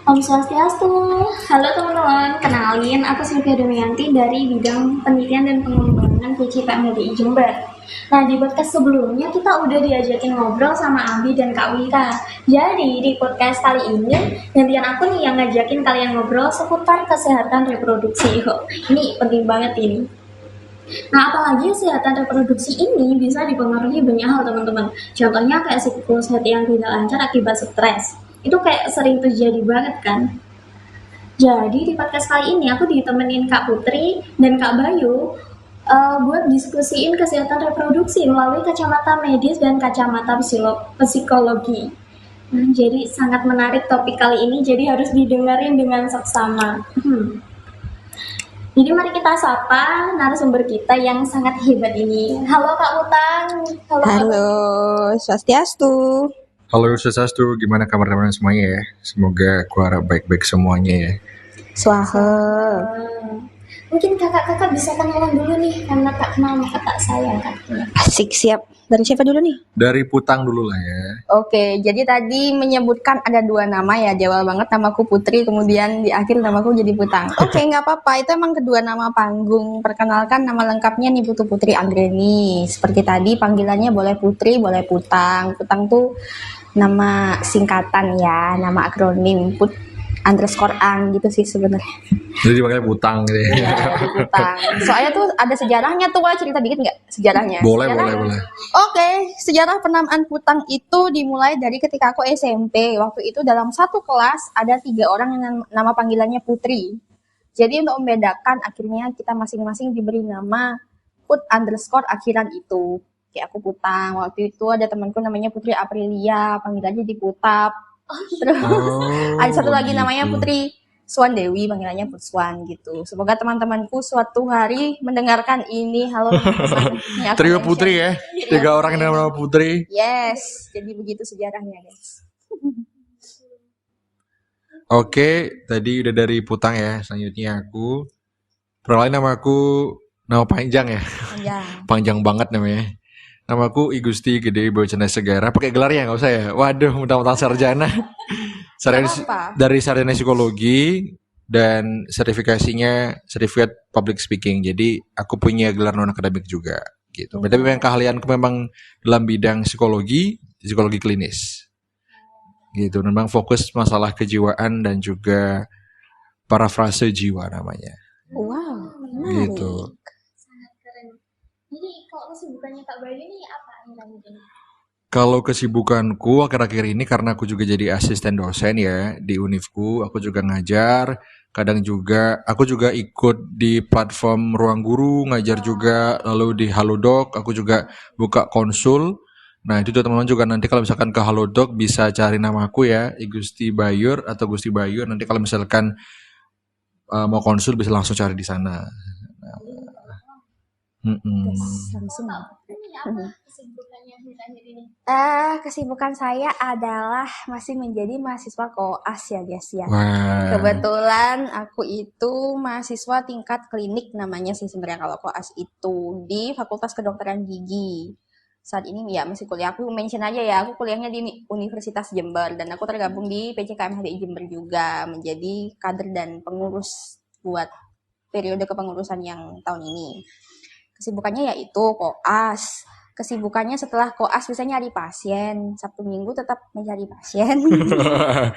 Om Swastiastu, halo teman-teman, kenalin aku Sylvia Damayanti dari bidang penelitian dan pengembangan PCPM LDI Jember. Nah, di podcast sebelumnya kita udah diajakin ngobrol sama Abi dan Kak Wita. Jadi di podcast kali ini, gantian aku nih yang ngajakin kalian ngobrol seputar kesehatan reproduksi. Ini penting banget ini. Nah, apalagi kesehatan reproduksi ini bisa dipengaruhi banyak hal teman-teman. Contohnya kayak siklus haid yang tidak lancar akibat stres. Itu kayak sering terjadi banget kan. Jadi di podcast kali ini aku ditemenin Kak Putri dan Kak Bayu buat diskusiin kesehatan reproduksi melalui kacamata medis dan kacamata psikologi. Nah, jadi sangat menarik topik kali ini, jadi harus didengarin dengan seksama. Jadi mari kita sapa narasumber kita yang sangat hebat ini. Halo Kak Utang. Halo, Swastiastu. Halo Swastiastu, gimana kabar teman-teman semuanya ya? Semoga aku harap baik-baik semuanya ya. Swaha. Mungkin kakak-kakak bisa kenalan dulu nih, karena tak kenal maka tak sayang kan. Asik, siap. Dari siapa dulu nih? Dari Putang dulu lah ya. Oke, jadi tadi menyebutkan ada 2 nama ya, Jawa banget namaku Putri, kemudian di akhir namaku jadi Putang. Oke, nggak apa-apa, itu emang kedua nama panggung. Perkenalkan nama lengkapnya nih Putu Putri Anggreni. Seperti tadi panggilannya boleh Putri, boleh Putang. Putang tuh nama singkatan ya, nama akronim _ang gitu sih sebenarnya. Jadi dipanggil Putang gitu ya. Iya, Putang. Soalnya tuh ada sejarahnya tuh, boleh cerita dikit nggak sejarahnya? Boleh. Oke, sejarah penamaan Putang itu dimulai dari ketika aku SMP. Waktu itu dalam satu kelas ada 3 orang yang nama panggilannya Putri. Jadi untuk membedakan akhirnya kita masing-masing diberi nama Put _ akhiran itu. Kayak aku Putang. Waktu itu ada temanku namanya Putri Aprilia, panggilannya di Putap. Terus ada satu lagi namanya Putri Swan Dewi, panggilannya Putswan gitu. Semoga teman-temanku suatu hari mendengarkan ini. Halo teman-teman. Trio Putri ya. 3 orang yang nama Putri. Yes, jadi begitu sejarahnya guys. Oke, tadi udah dari Putang ya. Selanjutnya aku. Perkenalkan nama panjang ya. Panjang banget namanya. Namaku I Gusti Gede Bocana Segara. Pakai gelarnya nggak usah ya. Waduh, mentang-mentang sarjana. Dari sarjana psikologi dan sertifikasinya sertifikat public speaking. Jadi aku punya gelar non akademik juga gitu. Tapi memang keahlianku memang dalam bidang psikologi klinis. Gitu. Memang fokus masalah kejiwaan dan juga parafrase jiwa namanya. Wow, menarik. Gitu. Jadi kalau kesibukannya Kak Bayu ini apa akhir-akhir? Kalau kesibukanku akhir-akhir ini karena aku juga jadi asisten dosen ya di Univku, aku juga ngajar, kadang juga aku juga ikut di platform Ruang Guru, ngajar juga, lalu di Halodoc aku juga buka konsul. Nah, itu teman-teman juga nanti kalau misalkan ke Halodoc bisa cari namaku ya, I Gusti Bayur atau Gusti Bayur. Nanti kalau misalkan mau konsul bisa langsung cari di sana. Kesibukan saya adalah masih menjadi mahasiswa koas ya guys ya. Wow. Kebetulan aku itu mahasiswa tingkat klinik namanya sih sebenarnya kalau koas itu di Fakultas Kedokteran Gigi. Saat ini ya masih kuliah, aku mention aja ya, aku kuliahnya di Universitas Jember dan aku tergabung di PCKM HDI Jember juga menjadi kader dan pengurus buat periode kepengurusan yang tahun ini. Kesibukannya yaitu koas. Kesibukannya setelah koas bisa nyari pasien. Sabtu Minggu tetap mencari pasien.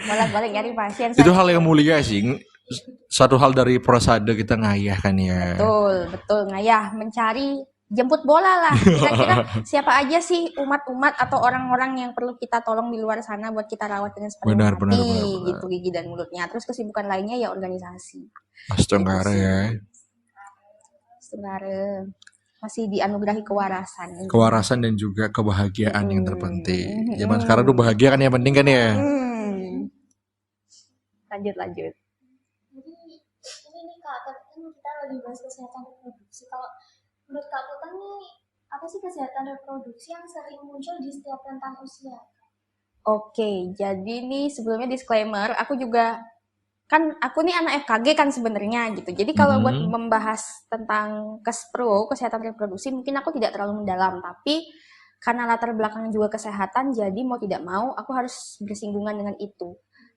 Bolak-balik nyari pasien. Itu hal yang mulia sih. Satu hal dari prosade kita ngayah kan ya. Betul ngayah mencari jemput bola lah. Kira-kira siapa aja sih umat-umat atau orang-orang yang perlu kita tolong di luar sana buat kita rawat dengan sepenuh hati gitu gigi dan mulutnya. Terus kesibukan lainnya ya organisasi. Astaga ya. Sebenarnya masih dianugerahi kewarasan. Kewarasan dan juga kebahagiaan yang terpenting. Zaman sekarang tuh bahagia kan yang penting kan ya. Lanjut. Jadi ini nih Kak, kan kita lagi bahas kesehatan reproduksi. Kalau menurut Kak Putang nih, apa sih kesehatan reproduksi yang sering muncul di setiap rentang usia? Oke, jadi nih sebelumnya disclaimer, aku nih anak FKG kan sebenarnya gitu. Jadi kalau buat membahas tentang kesehatan reproduksi mungkin aku tidak terlalu mendalam, tapi karena latar belakang juga kesehatan, jadi mau tidak mau aku harus bersinggungan dengan itu.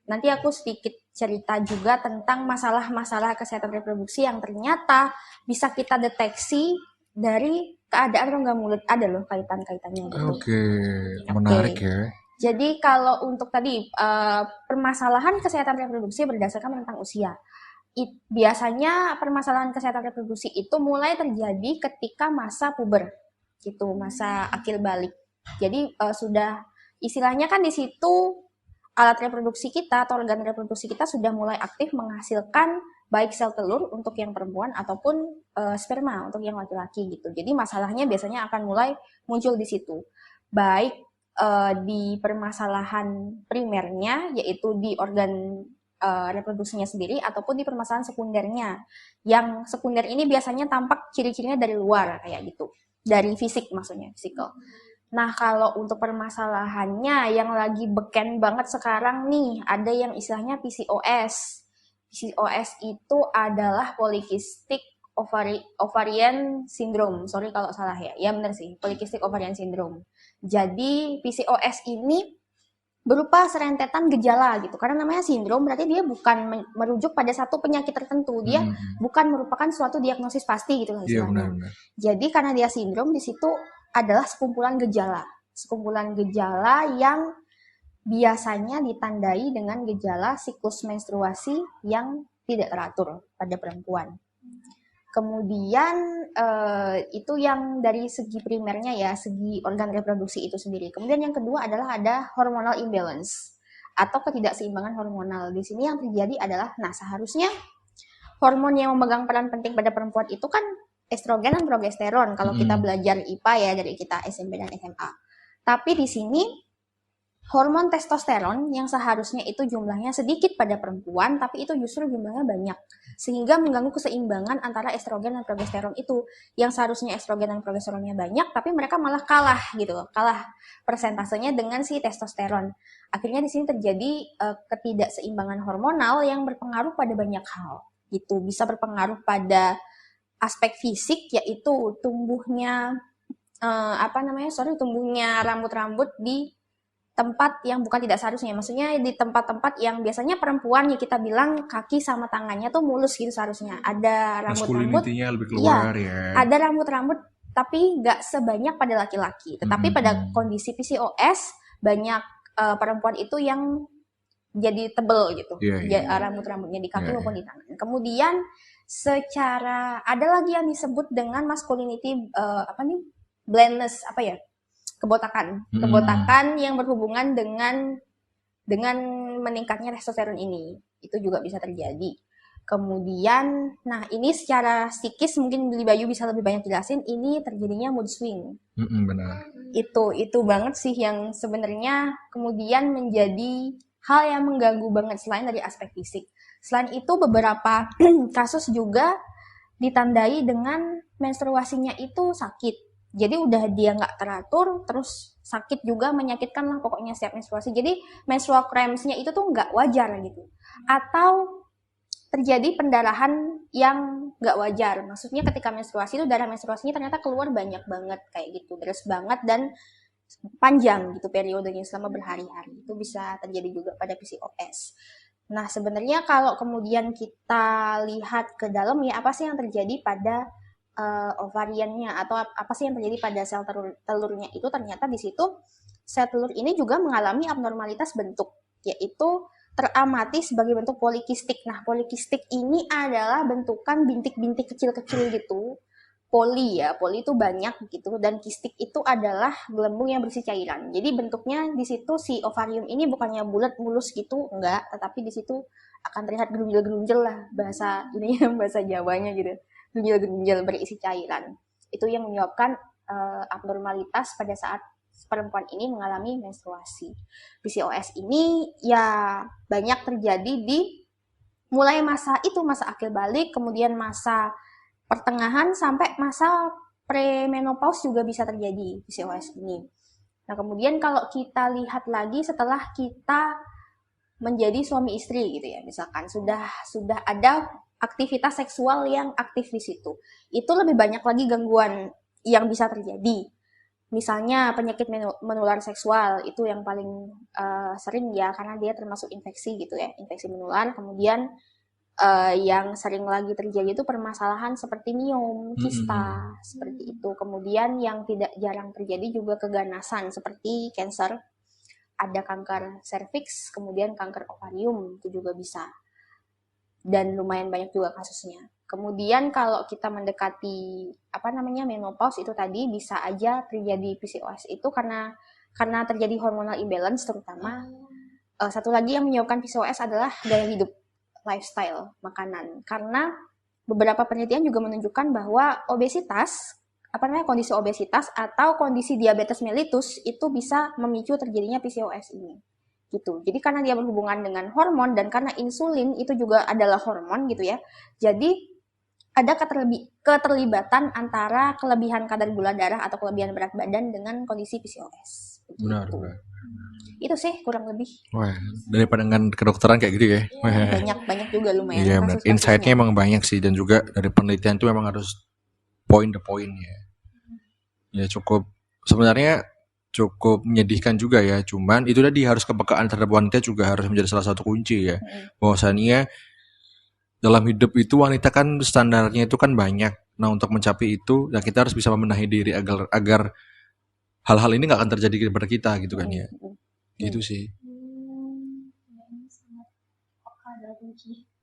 Nanti aku sedikit cerita juga tentang masalah-masalah kesehatan reproduksi yang ternyata bisa kita deteksi dari keadaan rongga mulut. Ada loh kaitan-kaitannya gitu. Oke, menarik ya. Jadi kalau untuk tadi permasalahan kesehatan reproduksi berdasarkan rentang usia. Biasanya permasalahan kesehatan reproduksi itu mulai terjadi ketika masa puber, gitu, masa akil balik. Jadi sudah istilahnya kan di situ alat reproduksi kita atau organ reproduksi kita sudah mulai aktif menghasilkan baik sel telur untuk yang perempuan ataupun sperma untuk yang laki-laki gitu. Jadi masalahnya biasanya akan mulai muncul di situ, baik di permasalahan primernya yaitu di organ reproduksinya sendiri ataupun di permasalahan sekundernya. Yang sekunder ini biasanya tampak ciri-cirinya dari luar kayak gitu. Dari fisik maksudnya, physical. Nah, kalau untuk permasalahannya yang lagi beken banget sekarang nih, ada yang istilahnya PCOS. PCOS itu adalah polycystic ovarian syndrome. Sorry kalau salah ya. Ya benar sih, polycystic ovarian syndrome. Jadi PCOS ini berupa serentetan gejala gitu. Karena namanya sindrom berarti dia bukan merujuk pada satu penyakit tertentu. Dia bukan merupakan suatu diagnosis pasti gitu lah istilahnya. Benar. Jadi karena dia sindrom di situ adalah sekumpulan gejala. Sekumpulan gejala yang biasanya ditandai dengan gejala siklus menstruasi yang tidak teratur pada perempuan. Kemudian itu yang dari segi primernya ya, segi organ reproduksi itu sendiri. Kemudian yang kedua adalah ada hormonal imbalance atau ketidakseimbangan hormonal. Di sini yang terjadi adalah, nah seharusnya hormon yang memegang peran penting pada perempuan itu kan estrogen dan progesteron. Kalau kita belajar IPA ya dari kita SMP dan SMA. Tapi di sini hormon testosteron yang seharusnya itu jumlahnya sedikit pada perempuan, tapi itu justru jumlahnya banyak. Sehingga mengganggu keseimbangan antara estrogen dan progesteron itu. Yang seharusnya estrogen dan progesteronnya banyak, tapi mereka malah kalah gitu, kalah persentasenya dengan si testosteron. Akhirnya di sini terjadi ketidakseimbangan hormonal yang berpengaruh pada banyak hal. Gitu, bisa berpengaruh pada aspek fisik, yaitu tumbuhnya tumbuhnya rambut-rambut di tempat yang bukan tidak seharusnya, maksudnya di tempat-tempat yang biasanya perempuan ya kita bilang kaki sama tangannya tuh mulus gitu seharusnya, ada rambut-rambut lebih keluar ya. Ada rambut-rambut tapi nggak sebanyak pada laki-laki, tetapi pada kondisi PCOS banyak perempuan itu yang jadi tebel gitu, rambut-rambutnya di kaki maupun di tangan. Kemudian secara ada lagi yang disebut dengan masculinity blindness kebotakan yang berhubungan dengan meningkatnya testosteron ini, itu juga bisa terjadi. Kemudian, nah ini secara psikis mungkin Billy Bayu bisa lebih banyak jelasin, ini terjadinya mood swing. Benar. Itu banget sih yang sebenarnya kemudian menjadi hal yang mengganggu banget selain dari aspek fisik. Selain itu beberapa kasus juga ditandai dengan menstruasinya itu sakit. Jadi udah dia nggak teratur, terus sakit juga, menyakitkan lah pokoknya setiap menstruasi. Jadi menstrual cramps-nya itu tuh nggak wajar gitu. Atau terjadi pendarahan yang nggak wajar. Maksudnya ketika menstruasi itu darah menstruasinya ternyata keluar banyak banget kayak gitu, deras banget dan panjang gitu periodenya selama berhari-hari. Itu bisa terjadi juga pada PCOS. Nah sebenarnya kalau kemudian kita lihat ke dalam ya apa sih yang terjadi pada ovariannya atau apa sih yang terjadi pada sel telurnya itu, ternyata di situ sel telur ini juga mengalami abnormalitas bentuk, yaitu teramati sebagai bentuk polikistik. Nah, polikistik ini adalah bentukan bintik-bintik kecil-kecil gitu. Poli itu banyak gitu, dan kistik itu adalah gelembung yang berisi cairan. Jadi bentuknya di situ si ovarium ini bukannya bulat mulus gitu, enggak, tetapi di situ akan terlihat gerunjel-gerunjel lah bahasa Jawanya gitu. Gerunjel-gerunjel berisi cairan. Itu yang menyebabkan abnormalitas pada saat perempuan ini mengalami menstruasi. PCOS ini ya banyak terjadi di mulai masa akil balik, kemudian masa pertengahan sampai masa premenopause juga bisa terjadi PCOS ini. Nah, kemudian kalau kita lihat lagi setelah kita menjadi suami istri gitu ya, misalkan sudah ada aktivitas seksual yang aktif di situ, itu lebih banyak lagi gangguan yang bisa terjadi. Misalnya penyakit menular seksual itu yang paling sering ya, karena dia termasuk infeksi gitu ya, infeksi menular. Kemudian yang sering lagi terjadi itu permasalahan seperti miom, kista, seperti itu. Kemudian yang tidak jarang terjadi juga keganasan seperti cancer, ada kanker serviks, kemudian kanker ovarium itu juga bisa. Dan lumayan banyak juga kasusnya. Kemudian kalau kita mendekati menopause itu tadi bisa aja terjadi PCOS itu karena terjadi hormonal imbalance terutama. Satu lagi yang menyebabkan PCOS adalah gaya hidup, lifestyle, makanan. Karena beberapa penelitian juga menunjukkan bahwa kondisi obesitas atau kondisi diabetes mellitus itu bisa memicu terjadinya PCOS ini. Gitu. Jadi karena dia berhubungan dengan hormon dan karena insulin itu juga adalah hormon gitu ya. Jadi ada keterlibatan antara kelebihan kadar gula darah atau kelebihan berat badan dengan kondisi PCOS. Benar. Itu sih kurang lebih. Wah, daripada dengan kedokteran kayak gitu ya. Banyak juga lumayan. Iya benar. Insight-nya emang banyak sih, dan juga dari penelitian itu memang harus point the point ya. Ya sebenarnya cukup menyedihkan juga ya, cuman itu tadi harus kepekaan terhadap wanita juga harus menjadi salah satu kunci ya. Bahwasannya dalam hidup itu wanita kan standarnya itu kan banyak. Nah untuk mencapai itu, ya kita harus bisa membenahi diri agar hal-hal ini nggak akan terjadi kepada kita gitu kan ya. Gitu sih.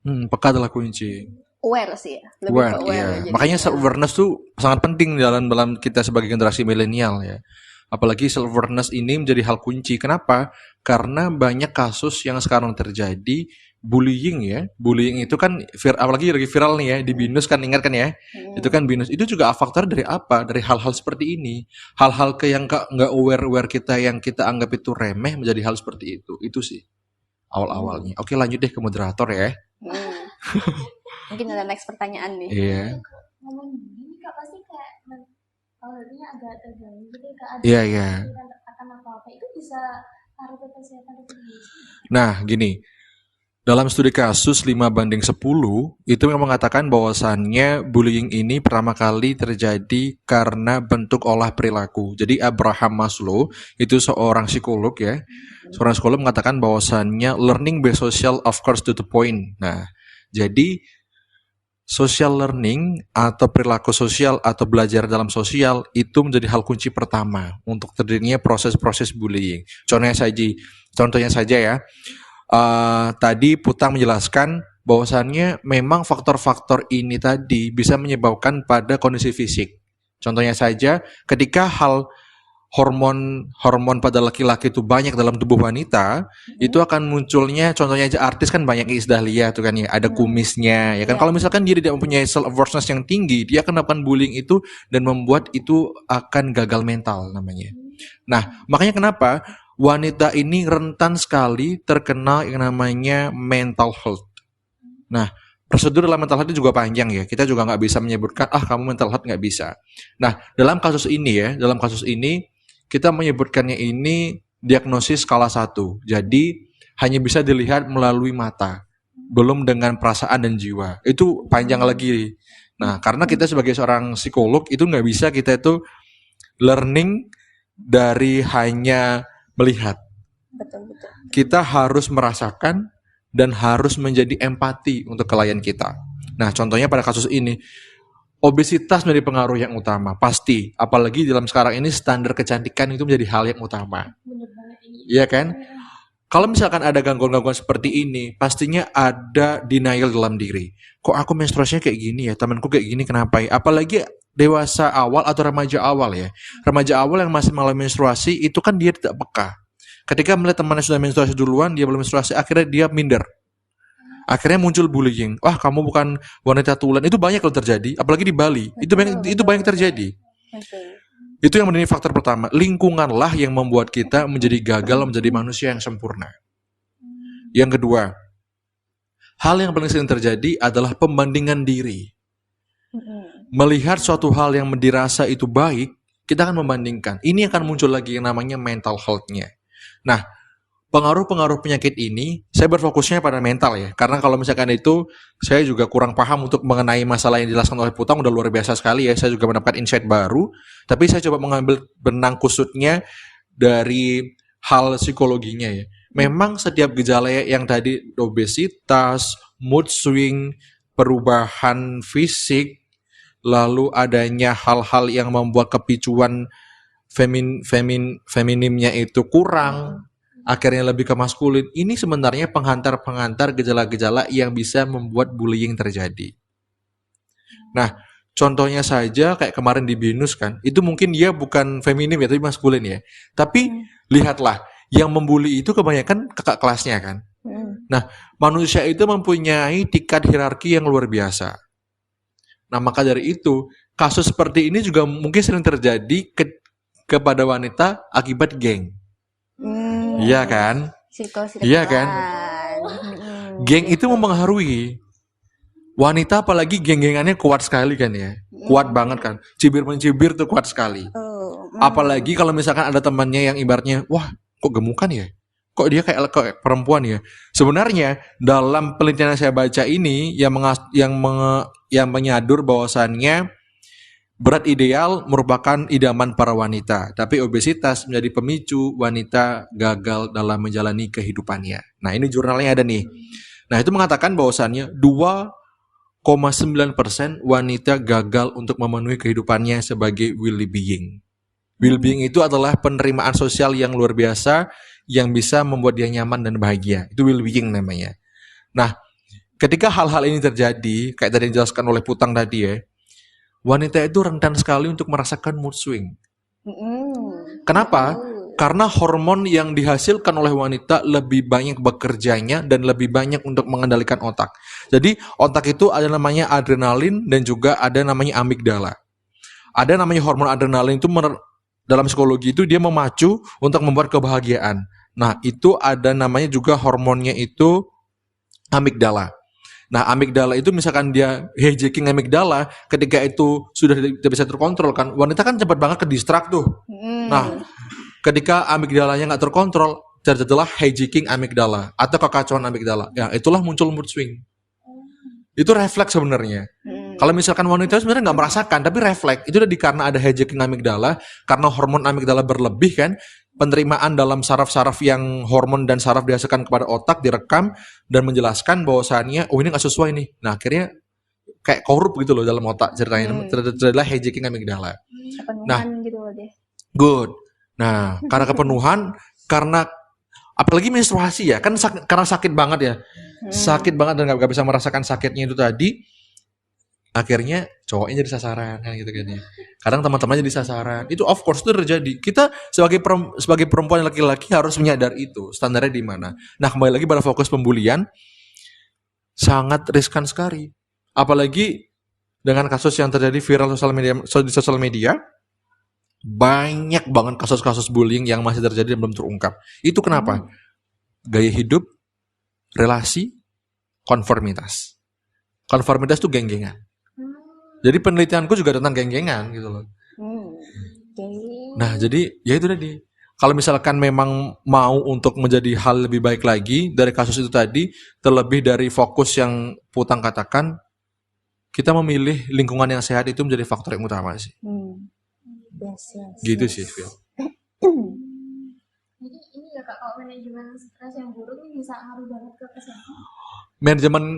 Peka adalah kunci. Aware sih ya. Lebih ke aware. Iya. Makanya self-awareness tuh sangat penting dalam kita sebagai generasi milenial ya. Apalagi self-awareness ini menjadi hal kunci. Kenapa? Karena banyak kasus yang sekarang terjadi bullying ya. Bullying itu kan apalagi lagi viral nih ya di BINUS kan, ingat kan ya? Itu kan BINUS. Itu juga faktor dari apa? Dari hal-hal seperti ini. Hal-hal yang nggak aware kita yang kita anggap itu remeh menjadi hal seperti itu. Itu sih awal-awalnya. Oke, lanjut deh ke moderator ya. Mungkin ada next pertanyaan nih. Iya. Ngomong gini Kak, pasti kayak akhirnya agak terganggu gitu Kak. Iya. Akan apa-apa itu bisa taruh ke kesehatan reproduksi. Nah, gini. Dalam studi kasus 5:10 itu memang mengatakan bahwasannya bullying ini pertama kali terjadi karena bentuk olah perilaku. Jadi Abraham Maslow itu seorang psikolog ya. Seorang psikolog mengatakan bahwasannya learning based social of course to the point. Nah, jadi social learning atau perilaku sosial atau belajar dalam sosial itu menjadi hal kunci pertama untuk terjadinya proses-proses bullying. Contohnya saja ya. Tadi Putang menjelaskan bahwasannya memang faktor-faktor ini tadi bisa menyebabkan pada kondisi fisik. Contohnya saja ketika hal hormon pada laki-laki itu banyak dalam tubuh wanita, itu akan munculnya, contohnya aja artis kan banyak Iis Dahlia tuh kan ya, ada kumisnya ya kan. Kalau misalkan dia tidak mempunyai self awareness yang tinggi, dia akan melakukan bullying itu dan membuat itu akan gagal mental namanya. Nah, makanya kenapa wanita ini rentan sekali terkena yang namanya mental health. Nah, prosedur dalam mental health itu juga panjang ya. Kita juga nggak bisa menyebutkan, kamu mental health nggak bisa. Nah, dalam kasus ini kita menyebutkannya ini diagnosis skala 1. Jadi, hanya bisa dilihat melalui mata. Belum dengan perasaan dan jiwa. Itu panjang lagi. Nah, karena kita sebagai seorang psikolog, itu nggak bisa kita itu learning dari hanya melihat. Betul. Kita harus merasakan dan harus menjadi empati untuk klien kita. Nah, contohnya pada kasus ini, obesitas menjadi pengaruh yang utama, pasti. Apalagi dalam sekarang ini standar kecantikan itu menjadi hal yang utama. Iya kan? Kalau misalkan ada gangguan-gangguan seperti ini, pastinya ada denial dalam diri. Kok aku menstruasinya kayak gini ya? Temanku kayak gini, kenapa ya? Apalagi dewasa awal atau remaja awal ya. Remaja awal yang masih mengalami menstruasi itu kan dia tidak peka. Ketika melihat temannya sudah menstruasi duluan, dia belum menstruasi, akhirnya dia minder. Akhirnya muncul bullying. Wah, kamu bukan wanita tulen. Itu banyak loh terjadi, apalagi di Bali. Itu banyak terjadi. Itu yang menjadi faktor pertama. Lingkunganlah yang membuat kita menjadi gagal menjadi manusia yang sempurna. Yang kedua, hal yang paling sering terjadi adalah pembandingan diri. Melihat suatu hal yang dirasa itu baik, kita akan membandingkan. Ini akan muncul lagi yang namanya mental health-nya. Nah, pengaruh-pengaruh penyakit ini, saya berfokusnya pada mental ya. Karena kalau misalkan itu, saya juga kurang paham untuk mengenai masalah yang dijelaskan oleh Putang, udah luar biasa sekali ya. Saya juga mendapatkan insight baru, tapi saya coba mengambil benang kusutnya dari hal psikologinya ya. Memang setiap gejala yang tadi obesitas, mood swing, perubahan fisik, lalu adanya hal-hal yang membuat kepicuan feminimnya itu kurang, akhirnya lebih ke maskulin. Ini sebenarnya penghantar-penghantar gejala-gejala yang bisa membuat bullying terjadi. Nah, contohnya saja kayak kemarin di Binus kan, itu mungkin dia bukan feminim ya, tapi maskulin ya. Tapi lihatlah, yang membuli itu kebanyakan kakak kelasnya kan. Nah, manusia itu mempunyai tingkat hierarki yang luar biasa. Nah, maka dari itu, kasus seperti ini juga mungkin sering terjadi kepada wanita akibat geng. Iya kan? Iya kan? Geng itu mempengaruhi. Wanita apalagi geng-gengannya kuat sekali kan ya. Kuat banget kan. Cibir-mencibir tuh kuat sekali. Apalagi kalau misalkan ada temannya yang ibaratnya, wah kok gemukan ya? Kok dia kayak perempuan ya? Sebenarnya dalam penelitian yang saya baca ini yang menyadur bahwasannya berat ideal merupakan idaman para wanita, tapi obesitas menjadi pemicu wanita gagal dalam menjalani kehidupannya. Nah, ini jurnalnya ada nih. Nah, itu mengatakan bahwasannya 2,9% wanita gagal untuk memenuhi kehidupannya sebagai well-being. Well-being itu adalah penerimaan sosial yang luar biasa yang bisa membuat dia nyaman dan bahagia. Itu well-being namanya. Nah, ketika hal-hal ini terjadi, kayak tadi dijelaskan oleh Putang tadi ya, wanita itu rentan sekali untuk merasakan mood swing. Kenapa? Karena hormon yang dihasilkan oleh wanita lebih banyak bekerjanya dan lebih banyak untuk mengendalikan otak. Jadi otak itu ada namanya adrenalin dan juga ada namanya amigdala. Ada namanya hormon adrenalin itu dalam psikologi itu dia memacu untuk membuat kebahagiaan. Nah, itu ada namanya juga hormonnya itu amigdala. Nah, amigdala itu misalkan dia hijacking amigdala, ketika itu sudah tidak bisa terkontrol kan, wanita kan cepat banget ke distract tuh. Nah, ketika amigdalanya nggak terkontrol, terjadilah hijacking amigdala atau kekacauan amigdala. Ya, itulah muncul mood swing. Itu refleks sebenarnya. Kalau misalkan wanita sebenarnya nggak merasakan, tapi refleks. Itu udah karena ada hijacking amigdala, karena hormon amigdala berlebih kan, penerimaan dalam saraf-saraf yang hormon dan saraf dihasilkan kepada otak direkam dan menjelaskan bahwasannya, oh ini nggak sesuai nih. Nah akhirnya kayak korup gitu loh dalam otak ceritanya. Terjadilah hijacking amigdala. Nah, gitu loh deh. Good. Nah, karena kepenuhan, karena apalagi menstruasi ya, kan karena sakit banget ya. Sakit banget dan nggak bisa merasakan sakitnya itu tadi. Akhirnya cowoknya jadi sasaran kan gitu kan ya. Kadang teman-temannya jadi sasaran. Itu of course itu terjadi. Kita sebagai perempuan laki-laki harus menyadari itu. Standarnya di mana. Nah, kembali lagi pada fokus pembulian sangat riskan sekali. Apalagi dengan kasus yang terjadi viral di sosial media, banyak banget kasus-kasus bullying yang masih terjadi dan belum terungkap. Itu kenapa? Gaya hidup, relasi, konformitas. Konformitas itu geng-gengan. Jadi penelitianku juga tentang geng-gengan gitu loh. Nah, jadi ya itu tadi. Kalau misalkan memang mau untuk menjadi hal lebih baik lagi dari kasus itu tadi, terlebih dari fokus yang Putang katakan, kita memilih lingkungan yang sehat itu menjadi faktor yang utama sih. Gitu sih, Phil. Jadi ini ya Kak, kalau manajemen stres yang buruk ini bisa ngaruh banget ke kesehatan.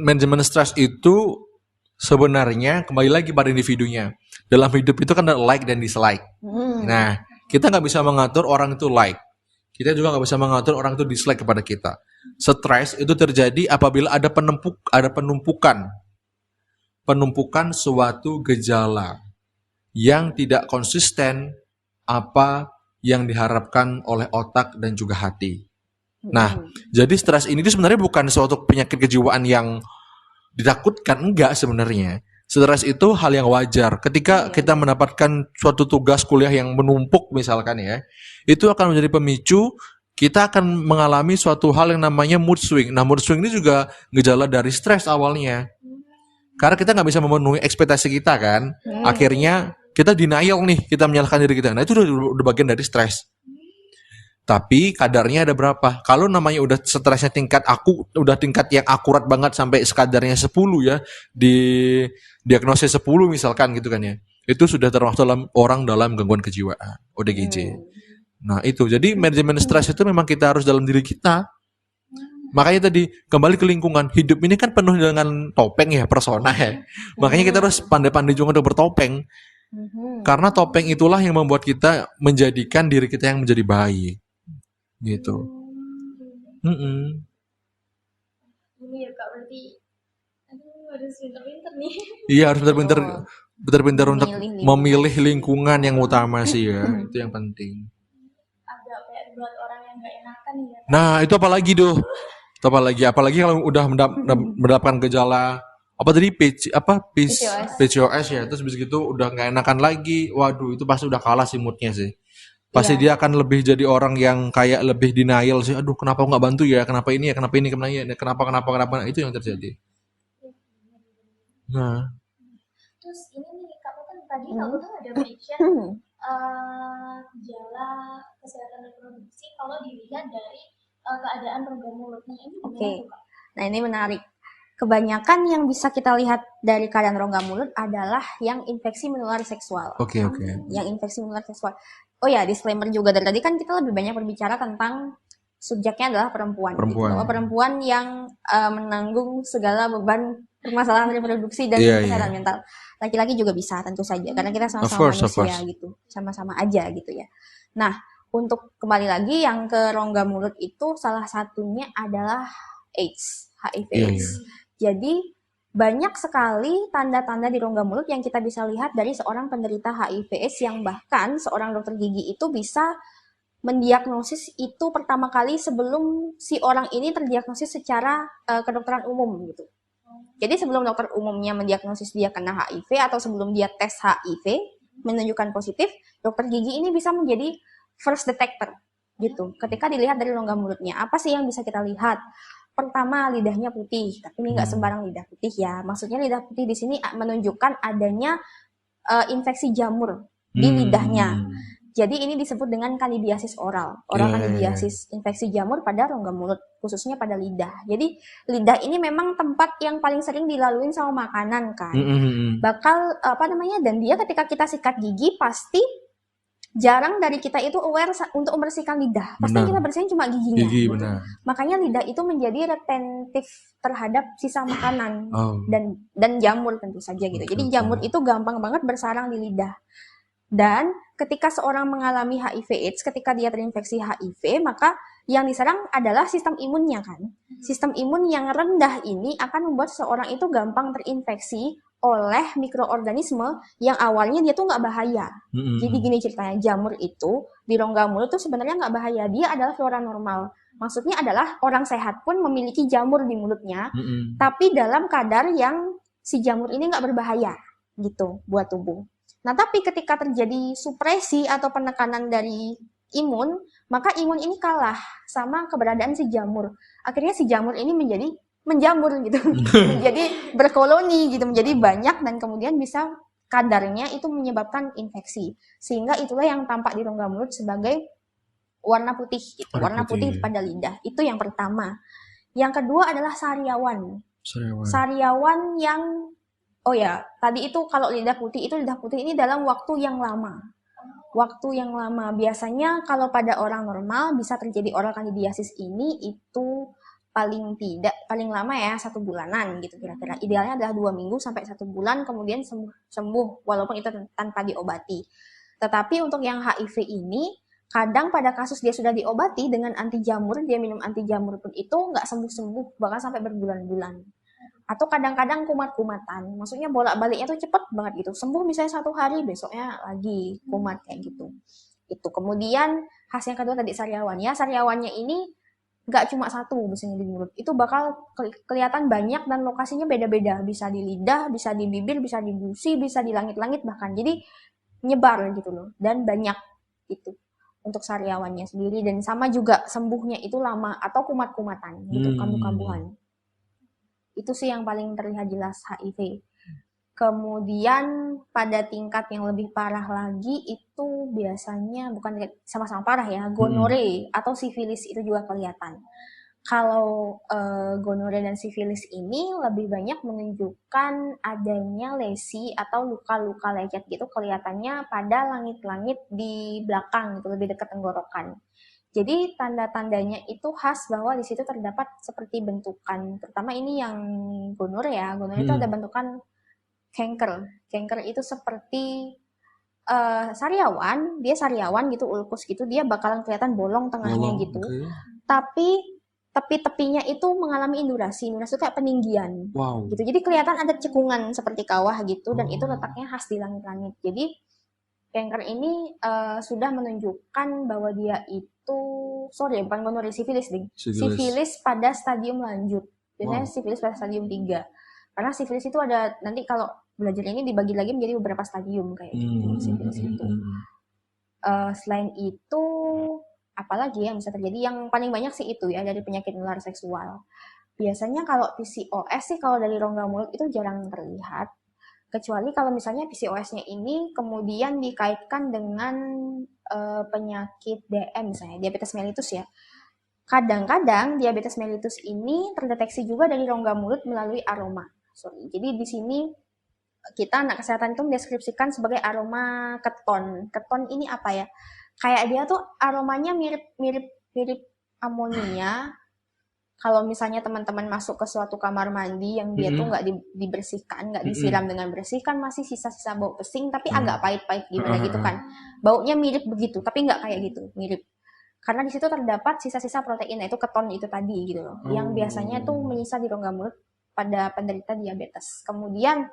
Manajemen stres itu sebenarnya kembali lagi pada individunya. Dalam hidup itu kan ada like dan dislike. Nah, kita nggak bisa mengatur orang itu like. Kita juga nggak bisa mengatur orang itu dislike kepada kita. Stres itu terjadi apabila ada penumpukan suatu gejala yang tidak konsisten apa yang diharapkan oleh otak dan juga hati. Nah, jadi stres ini sebenarnya bukan suatu penyakit kejiwaan yang ditakutkan, enggak sebenarnya. Stres itu hal yang wajar. Ketika kita mendapatkan suatu tugas kuliah yang menumpuk misalkan ya, itu akan menjadi pemicu kita akan mengalami suatu hal yang namanya mood swing. Nah, mood swing ini juga gejala dari stres awalnya. Karena kita nggak bisa memenuhi ekspektasi kita kan. Akhirnya kita denial nih, kita menyalahkan diri kita. Nah, itu udah bagian dari stres. Tapi kadarnya ada berapa? Kalau namanya udah stresnya tingkat udah tingkat yang akurat banget sampai kadarnya 10 ya, di diagnosis 10 misalkan gitu kan ya. Itu sudah termasuk dalam orang dalam gangguan kejiwaan, ODGJ. Nah, itu. Jadi manajemen stres itu memang kita harus dalam diri kita. Makanya tadi kembali ke lingkungan, hidup ini kan penuh dengan topeng ya, persona ya. Makanya kita harus pandai-pandai juga untuk bertopeng. Karena topeng itulah yang membuat kita menjadikan diri kita yang menjadi baik. Gitu. Ini ya Kak, berarti aduh harus pinter-pinter nih. Iya, harus benar-benar untuk memilih lingkungan yang utama sih ya. Itu yang penting. Agak kayak buat orang yang nggak enakan ya. Nah, itu apalagi tuh? Itu apalagi kalau udah mendapatkan gejala apa tadi PCOS ya, terus habis gitu udah nggak enakan lagi. Waduh, itu pasti udah kalah sih moodnya sih. Pasti dia akan lebih jadi orang yang kayak lebih denial sih. Aduh, kenapa nggak bantu ya? Kenapa ini ya? Kenapa ini? Kenapa? Itu yang terjadi. Nah, terus ini nih kamu kan tadi kamu tuh ada mention gejala kesehatan reproduksi kalau dilihat dari keadaan rongga mulutnya ini. Oke. Nah, ini menarik. Kebanyakan yang bisa kita lihat dari keadaan rongga mulut adalah yang infeksi menular seksual. Oke. Yang infeksi menular seksual. Oh ya, disclaimer juga dari tadi kan kita lebih banyak berbicara tentang subjeknya adalah perempuan. Gitu. Perempuan yang menanggung segala beban permasalahan reproduksi dan kesehatan mental. Laki-laki juga bisa tentu saja karena kita sama-sama manusia gitu, sama-sama aja gitu ya. Nah, untuk kembali lagi yang ke rongga mulut itu salah satunya adalah AIDS, HIV/AIDS. Jadi banyak sekali tanda-tanda di rongga mulut yang kita bisa lihat dari seorang penderita HIV/AIDS yang bahkan seorang dokter gigi itu bisa mendiagnosis itu pertama kali sebelum si orang ini terdiagnosis secara kedokteran umum gitu. Jadi sebelum dokter umumnya mendiagnosis dia kena HIV atau sebelum dia tes HIV menunjukkan positif, dokter gigi ini bisa menjadi first detector gitu. Ketika dilihat dari rongga mulutnya, apa sih yang bisa kita lihat? Pertama, lidahnya putih, tapi ini nggak sembarang lidah putih ya. Maksudnya lidah putih di sini menunjukkan adanya infeksi jamur di lidahnya. Jadi ini disebut dengan kandidiasis oral kandidiasis, infeksi jamur pada rongga mulut, khususnya pada lidah. Jadi lidah ini memang tempat yang paling sering dilalui sama makanan kan. Dan dia ketika kita sikat gigi pasti jarang dari kita itu aware untuk membersihkan lidah. Pasti kita bersihin cuma giginya. Gitu. Makanya lidah itu menjadi retentif terhadap sisa makanan dan jamur tentu saja gitu. Jadi jamur itu gampang banget bersarang di lidah. Dan ketika seorang mengalami HIV/AIDS, ketika dia terinfeksi HIV, maka yang diserang adalah sistem imunnya kan. Sistem imun yang rendah ini akan membuat seseorang itu gampang terinfeksi oleh mikroorganisme yang awalnya dia tuh nggak bahaya. Jadi gini ceritanya, jamur itu di rongga mulut tuh sebenarnya nggak bahaya. Dia adalah flora normal. Maksudnya adalah orang sehat pun memiliki jamur di mulutnya, tapi dalam kadar yang si jamur ini nggak berbahaya gitu buat tubuh. Nah, tapi ketika terjadi supresi atau penekanan dari imun, maka imun ini kalah sama keberadaan si jamur. Akhirnya si jamur ini menjamur gitu. Menjadi berkoloni gitu, menjadi banyak dan kemudian bisa kadarnya itu menyebabkan infeksi. Sehingga itulah yang tampak di rongga mulut sebagai warna putih gitu. Warna putih pada lidah. Itu yang pertama. Yang kedua adalah sariawan. Sariawan yang tadi itu kalau lidah putih ini dalam waktu yang lama. Waktu yang lama. Biasanya kalau pada orang normal bisa terjadi oral kandidiasis ini itu paling lama ya 1 bulanan gitu kira-kira. Idealnya adalah 2 minggu sampai 1 bulan kemudian sembuh walaupun itu tanpa diobati. Tetapi untuk yang HIV ini kadang pada kasus dia sudah diobati dengan anti jamur, dia minum anti jamur pun itu nggak sembuh-sembuh bahkan sampai berbulan-bulan. Atau kadang-kadang kumat-kumatan, maksudnya bolak-baliknya tuh cepet banget gitu, sembuh misalnya 1 hari, besoknya lagi kumat kayak gitu. Itu kemudian khas yang kedua tadi sariawannya ini nggak cuma 1 biasanya di mulut, itu bakal kelihatan banyak dan lokasinya beda-beda, bisa di lidah, bisa di bibir, bisa di gusi, bisa di langit-langit bahkan, jadi nyebar gitu loh, dan banyak itu untuk sariawannya sendiri, dan sama juga sembuhnya itu lama atau kumat-kumatan gitu, kambuh-kambuhan. Itu sih yang paling terlihat jelas HIV. Kemudian pada tingkat yang lebih parah lagi itu biasanya bukan sama-sama parah ya, gonore atau sifilis itu juga kelihatan. Kalau gonore dan sifilis ini lebih banyak menunjukkan adanya lesi atau luka-luka lecet gitu, kelihatannya pada langit-langit di belakang gitu, lebih dekat tenggorokan. Jadi tanda-tandanya itu khas bahwa di situ terdapat seperti bentukan, terutama ini yang gonore ya, gonore itu ada bentukan canker. Canker itu seperti sariawan, dia sariawan gitu, ulkus gitu, dia bakalan kelihatan bolong tengahnya gitu. Tapi tepi-tepinya itu mengalami indurasi. Indurasi itu kayak peninggian. Gitu. Jadi kelihatan ada cekungan seperti kawah gitu, dan itu letaknya khas di langit-langit. Jadi canker ini sudah menunjukkan bahwa dia itu, bukan gonore, sifilis ding. Sifilis pada stadium lanjut. Biasanya sifilis pada stadium 3. Karena sifilis itu ada, nanti kalau belajar ini dibagi lagi menjadi beberapa stadium kayak gitu, sifilis itu. Selain itu, apalagi yang bisa terjadi, yang paling banyak sih itu ya, dari penyakit menular seksual. Biasanya kalau PCOS sih kalau dari rongga mulut itu jarang terlihat. Kecuali kalau misalnya PCOS-nya ini kemudian dikaitkan dengan penyakit DM, misalnya diabetes mellitus ya. Kadang-kadang diabetes mellitus ini terdeteksi juga dari rongga mulut melalui aroma. Jadi di sini kita anak kesehatan itu mendeskripsikan sebagai aroma keton. Keton ini apa ya? Kayak dia tuh aromanya mirip amonia. Kalau misalnya teman-teman masuk ke suatu kamar mandi yang dia tuh nggak dibersihkan, nggak disiram dengan bersih, kan masih sisa-sisa bau pesing, tapi agak pahit-pahit gimana gitu kan. Baunya mirip begitu, tapi nggak kayak gitu, mirip. Karena di situ terdapat sisa-sisa protein, itu keton itu tadi gitu loh, yang biasanya tuh menyisa di rongga mulut pada penderita diabetes. Kemudian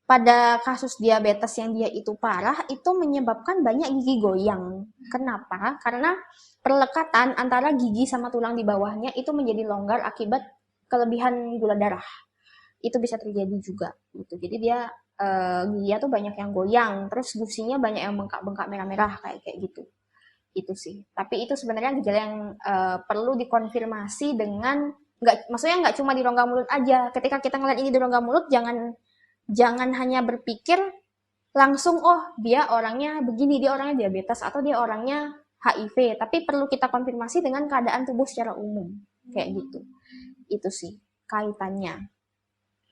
pada kasus diabetes yang dia itu parah, itu menyebabkan banyak gigi goyang. Kenapa? Karena perlekatan antara gigi sama tulang di bawahnya itu menjadi longgar akibat kelebihan gula darah. Itu bisa terjadi juga gitu. Jadi dia giginya tuh banyak yang goyang, terus gusinya banyak yang bengkak-bengkak merah-merah kayak gitu. Itu sih. Tapi itu sebenarnya gejala yang perlu dikonfirmasi dengan maksudnya nggak cuma di rongga mulut aja. Ketika kita ngeliat ini di rongga mulut, jangan hanya berpikir langsung, oh dia orangnya begini, dia orangnya diabetes, atau dia orangnya HIV, tapi perlu kita konfirmasi dengan keadaan tubuh secara umum, kayak gitu. Itu sih kaitannya.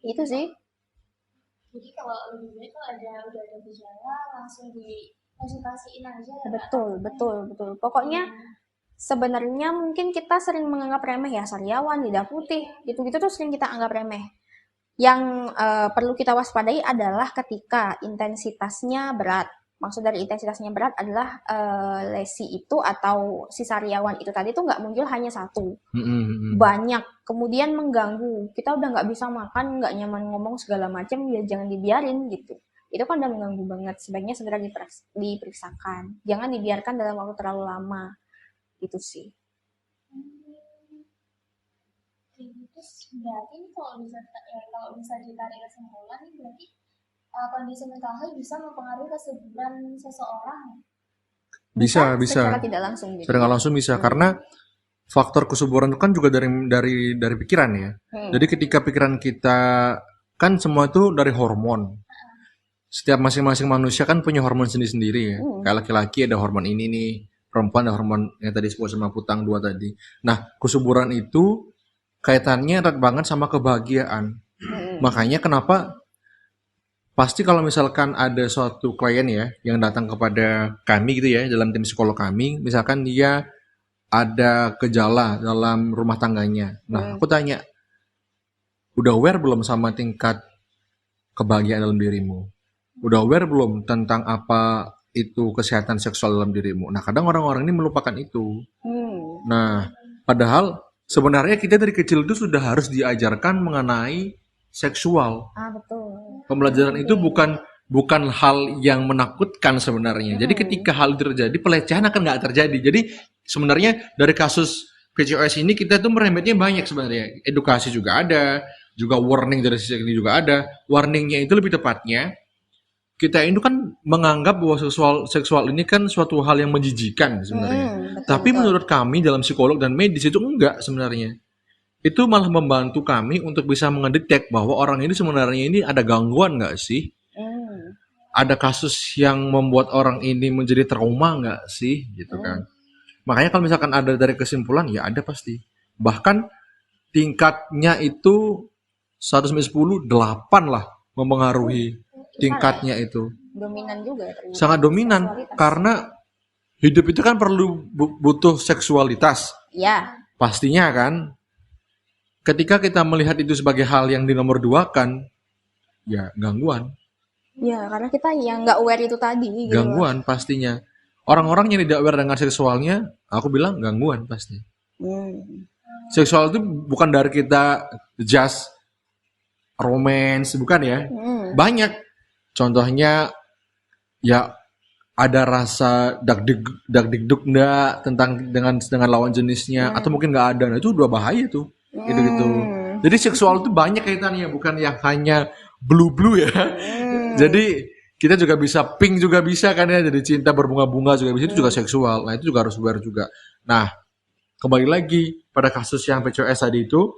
Itu sih. Jadi kalau lebih baik kalau udah ada gejala langsung dikonsultasiin aja. Betul. Pokoknya sebenarnya mungkin kita sering menganggap remeh ya, sariawan, lidah putih, gitu-gitu tuh sering kita anggap remeh. Yang perlu kita waspadai adalah ketika intensitasnya berat. Maksud dari intensitasnya berat adalah lesi itu atau si sariawan itu tadi tuh nggak muncul hanya satu, banyak, kemudian mengganggu. Kita udah nggak bisa makan, nggak nyaman ngomong segala macam, ya jangan dibiarin gitu. Itu kan udah mengganggu banget. Sebaiknya segera diperiksakan. Jangan dibiarkan dalam waktu terlalu lama. Itu sih. Terus berarti kalau bisa ditarik kesimpulan, berarti kondisi mental health bisa mempengaruhi kesuburan seseorang. Bisa. Secara tidak langsung. Secara nggak langsung bisa, karena faktor kesuburan itu kan juga dari pikiran ya. Jadi ketika pikiran kita, kan semua itu dari hormon. Setiap masing-masing manusia kan punya hormon sendiri-sendiri ya. Kayak laki-laki ada hormon ini nih, perempuan ada hormon yang tadi disebut sama Putang 2 tadi. Nah, kesuburan itu kaitannya erat banget sama kebahagiaan. Makanya kenapa pasti kalau misalkan ada suatu klien ya yang datang kepada kami gitu ya, dalam tim psikolog kami, misalkan dia ada gejala dalam rumah tangganya. Nah, aku tanya, udah aware belum sama tingkat kebahagiaan dalam dirimu? Udah aware belum tentang apa itu kesehatan seksual dalam dirimu? Nah, kadang orang-orang ini melupakan itu. Nah, padahal sebenarnya kita dari kecil itu sudah harus diajarkan mengenai seksual. Betul. Pembelajaran itu bukan hal yang menakutkan sebenarnya. Jadi ketika hal itu terjadi, pelecehan akan nggak terjadi. Jadi sebenarnya dari kasus PCOS ini kita tuh merembetnya banyak sebenarnya. Edukasi juga ada, juga warning dari sisi ini juga ada. Warningnya itu lebih tepatnya, kita itu kan menganggap bahwa seksual ini kan suatu hal yang menjijikan sebenarnya. Tapi menurut kami dalam psikolog dan medis itu enggak sebenarnya. itu malah membantu kami untuk bisa mengedetek bahwa orang ini sebenarnya ini ada gangguan nggak sih? Hmm. Ada kasus yang membuat orang ini menjadi trauma nggak sih? Gitu kan. Makanya kalau misalkan ada dari kesimpulan, ya ada pasti. Bahkan tingkatnya itu 1/10, 8 lah mempengaruhi tingkatnya itu. Dominan juga ternyata. Sangat dominan Seksualitas. karena hidup itu kan perlu butuh seksualitas. Ya. Pastinya kan. Ketika kita melihat itu sebagai hal yang dinomor duakan, ya gangguan. Ya, karena kita yang nggak aware itu tadi gitu. Gangguan pastinya. Orang-orang yang tidak aware dengan seksualnya, aku bilang gangguan pasti. Seksual itu bukan dari kita just romance, bukan ya. Banyak. Contohnya ya ada rasa dak-dig-duk enggak tentang dengan lawan jenisnya atau mungkin nggak ada. Nah, itu udah bahaya tuh. Gitu-gitu. Jadi seksual itu banyak kaitannya, bukan yang hanya blue ya. Jadi kita juga bisa pink juga bisa kan ya, jadi cinta berbunga-bunga juga bisa, itu juga seksual. Nah, itu juga harus aware juga. Nah, kembali lagi pada kasus yang PCOS tadi itu,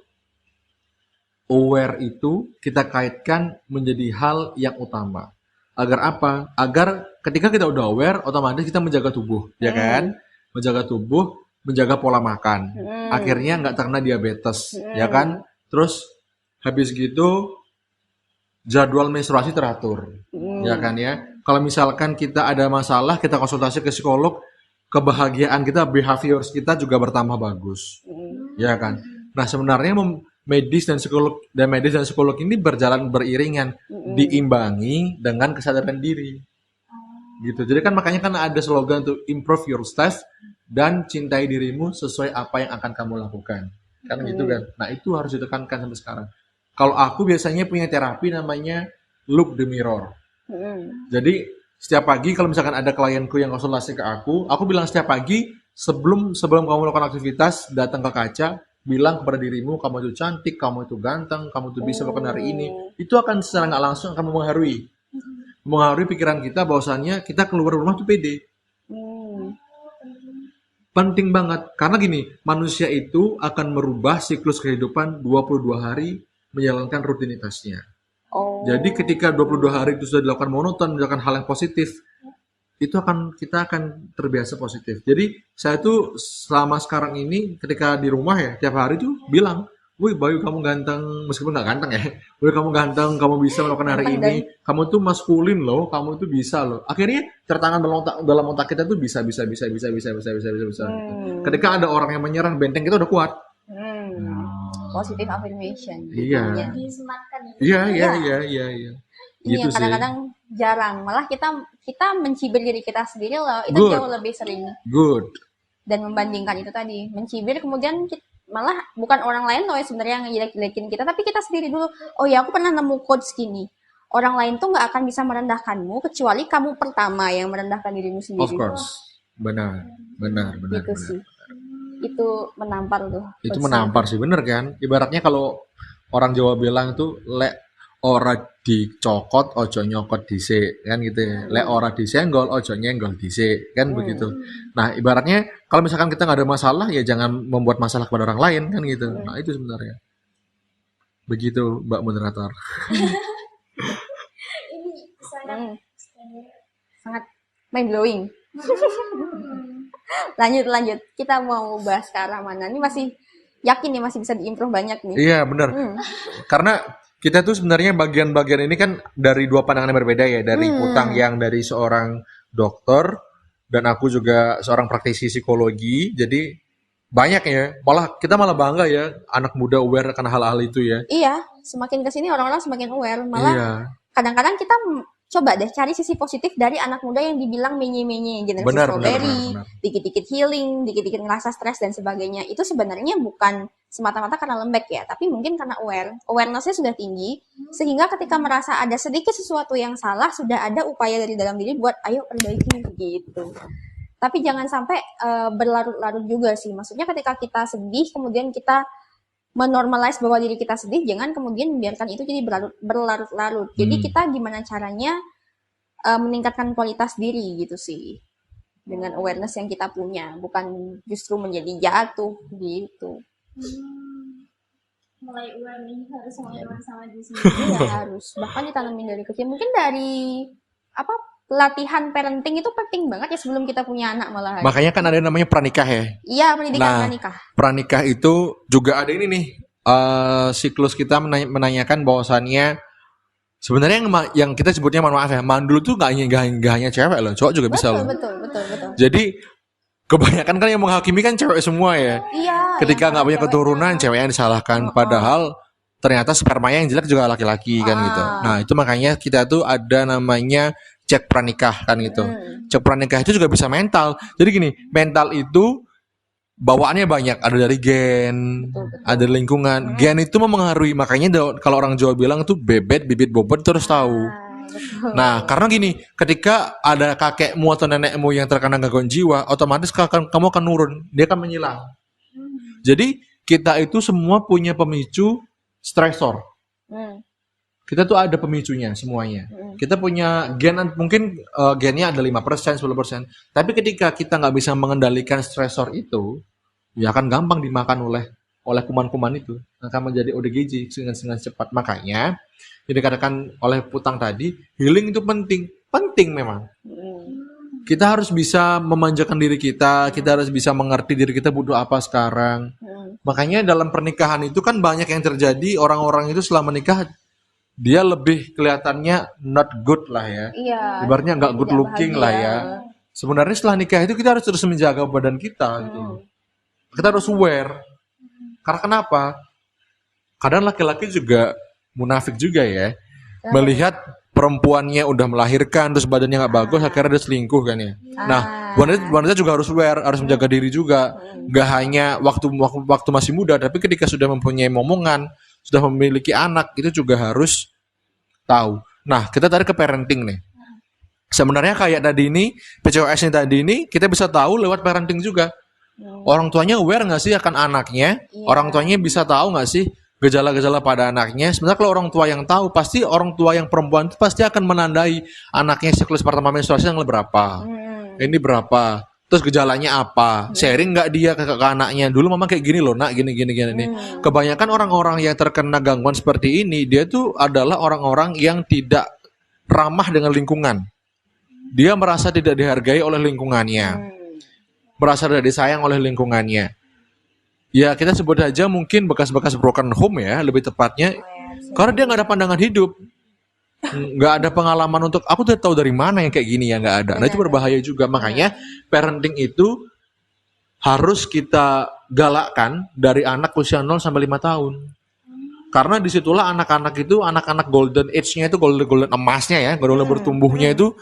aware itu kita kaitkan menjadi hal yang utama. Agar apa? Agar ketika kita udah aware, otomatis kita menjaga tubuh, ya kan? Menjaga tubuh, menjaga pola makan. Akhirnya nggak terkena diabetes, ya kan? Terus habis gitu jadwal menstruasi teratur, ya kan ya. Kalau misalkan kita ada masalah, kita konsultasi ke psikolog, kebahagiaan kita, behaviors kita juga bertambah bagus, ya kan. Nah sebenarnya medis dan psikolog ini berjalan beriringan, diimbangi dengan kesadaran diri, gitu. Jadi kan makanya kan ada slogan tuh improve yourself dan cintai dirimu sesuai apa yang akan kamu lakukan, kan gitu kan. Nah itu harus ditekankan sampai sekarang. Kalau aku biasanya punya terapi namanya look the mirror. Jadi setiap pagi kalau misalkan ada klienku yang konsultasi ke aku bilang setiap pagi sebelum kamu melakukan aktivitas, datang ke kaca, bilang kepada dirimu, kamu itu cantik, kamu itu ganteng, kamu itu bisa melakukan hari ini. Itu akan secara nggak langsung akan mempengaruhi pikiran kita bahwasannya kita keluar rumah tuh pede. Penting banget. Karena gini, manusia itu akan merubah siklus kehidupan 22 hari menjalankan rutinitasnya. Jadi ketika 22 hari itu sudah dilakukan monoton, dilakukan hal yang positif, itu kita akan terbiasa positif. Jadi saya tuh selama sekarang ini ketika di rumah ya, tiap hari tuh bilang, wih Bayu kamu ganteng, meskipun nggak ganteng ya, wih kamu ganteng, kamu bisa melakukan hari ini, kamu tuh maskulin loh, kamu tuh bisa loh. Akhirnya tertanam dalam otak kita tuh bisa. Ketika ada orang yang menyerang, benteng kita udah kuat. Positive affirmation. Iya. Disematkan Iya. Ini Gitu yang kadang-kadang jarang. Malah kita mencibir diri kita sendiri loh. Itu jauh lebih sering. Good. Dan membandingkan itu tadi, mencibir kemudian malah bukan orang lain loh sebenarnya yang ngejelek-jelekin kita, tapi kita sendiri dulu. Oh ya, aku pernah nemu quotes gini. Orang lain tuh nggak akan bisa merendahkanmu kecuali kamu pertama yang merendahkan dirimu sendiri. Of course. Benar. Gitu sih. Itu menampar tuh. Itu menampar sih, bener kan? Ibaratnya kalau orang Jawa bilang tuh lek ora dicokot ojo nyokot dhisik kan gitu ya. Lek ora disenggol ojo nyenggol dhisik kan begitu. Nah, ibaratnya kalau misalkan kita nggak ada masalah ya jangan membuat masalah kepada orang lain kan gitu. Nah, itu sebenarnya. Begitu Mbak moderator. Ini sangat mind blowing. Lanjut. Kita mau bahas ke arah mana? Ini masih yakin nih masih bisa diimprove banyak nih. Iya, benar. Karena kita tuh sebenarnya bagian-bagian ini kan dari dua pandangan yang berbeda ya. Dari Putang yang dari seorang dokter dan aku juga seorang praktisi psikologi. Jadi banyak ya. Kita malah bangga ya anak muda aware akan hal-hal itu ya. Iya, semakin kesini orang-orang semakin aware. Malah kadang-kadang kita coba deh cari sisi positif dari anak muda yang dibilang menye-menye, generasi strawberry, dikit-dikit healing, dikit-dikit ngerasa stres dan sebagainya. Itu sebenarnya bukan semata-mata karena lembek ya, tapi mungkin karena awareness-nya sudah tinggi, sehingga ketika merasa ada sedikit sesuatu yang salah, sudah ada upaya dari dalam diri buat ayo perbaiki gitu. Tapi jangan sampai berlarut-larut juga sih. Maksudnya ketika kita sedih, kemudian kita menormalize bahwa diri kita sedih, jangan kemudian membiarkan itu jadi berlarut-larut. Jadi kita gimana caranya meningkatkan kualitas diri gitu sih. Dengan awareness yang kita punya, bukan justru menjadi jatuh gitu. mulai aware nih harus mulai aware sama diri sendiri. Iya harus, bahkan ditanamin dari kecil. Mungkin dari apa pelatihan parenting itu penting banget ya sebelum kita punya anak malahan. Makanya kan ada namanya pranikah ya. Iya, pendidikan Nah, pranikah. pranikah itu juga ada ini nih, siklus kita menanyakan bahwasannya sebenarnya yang kita sebutnya, mohon maaf ya, mandul tuh nggak hanya cewek loh, cowok juga bisa loh. Betul. Jadi kebanyakan kan yang menghakimi kan cewek semua ya. Iya. Ketika nggak punya keturunan, cewek yang disalahkan. Padahal ternyata spermanya yang jelek juga laki-laki kan gitu. Nah itu makanya kita tuh ada namanya cek pranikah kan gitu. Cek pranikah itu juga bisa mental. Jadi gini, mental itu bawaannya banyak. Ada dari gen, ada lingkungan. Gen itu mempengaruhi. Makanya kalau orang Jawa bilang tuh bebet, bibit, bobot terus tahu. Nah, karena gini, ketika ada kakekmu atau nenekmu yang terkena gangguan jiwa, otomatis kamu akan nurun, dia akan menghilang. Jadi, kita itu semua punya pemicu stresor. Kita tuh ada pemicunya semuanya. Kita punya gen, mungkin gennya ada 5%, 10%. Tapi ketika kita nggak bisa mengendalikan stresor itu, ya akan gampang dimakan oleh kuman-kuman itu. Akan menjadi ODGJ dengan cepat. Makanya, yang dikatakan oleh Putang tadi, healing itu penting memang. Kita harus bisa memanjakan diri kita harus bisa mengerti diri kita butuh apa sekarang. Makanya dalam pernikahan itu kan banyak yang terjadi, orang-orang itu setelah menikah, dia lebih kelihatannya not good lah ya. Iya. Ibaratnya nggak good looking lah ya. Sebenarnya setelah nikah itu kita harus terus menjaga badan kita gitu. Kita harus aware. Karena kenapa? Kadang laki-laki juga munafik juga ya, melihat perempuannya udah melahirkan terus badannya nggak bagus, akhirnya dia selingkuh kan ya. Nah, wanita juga harus aware, harus menjaga diri juga, nggak hanya waktu masih muda, tapi ketika sudah mempunyai momongan, sudah memiliki anak, itu juga harus tahu. Nah, kita tarik ke parenting nih. Sebenarnya kayak tadi ini, PCOS ini tadi ini, kita bisa tahu lewat parenting juga. Orang tuanya aware nggak sih akan anaknya? Orang tuanya bisa tahu nggak sih gejala-gejala pada anaknya? Sebenarnya kalau orang tua yang tahu, pasti orang tua yang perempuan itu pasti akan menandai anaknya siklus pertama menstruasi yang berapa, ini berapa, terus gejalanya apa, sharing nggak dia ke anaknya, dulu mama kayak gini loh nak, gini nih. Kebanyakan orang-orang yang terkena gangguan seperti ini, dia tuh adalah orang-orang yang tidak ramah dengan lingkungan. Dia merasa tidak dihargai oleh lingkungannya, merasa tidak disayang oleh lingkungannya. Ya kita sebut aja mungkin bekas-bekas broken home ya, lebih tepatnya. Karena dia nggak ada pandangan hidup. Nggak ada pengalaman untuk, aku tuh tahu dari mana yang kayak gini ya, nggak ada. Nah itu berbahaya juga. Makanya parenting itu harus kita galakkan dari anak usia 0 sampai 5 tahun. Karena disitulah anak-anak itu, anak-anak golden age-nya itu, golden emasnya ya, golden bertumbuhnya itu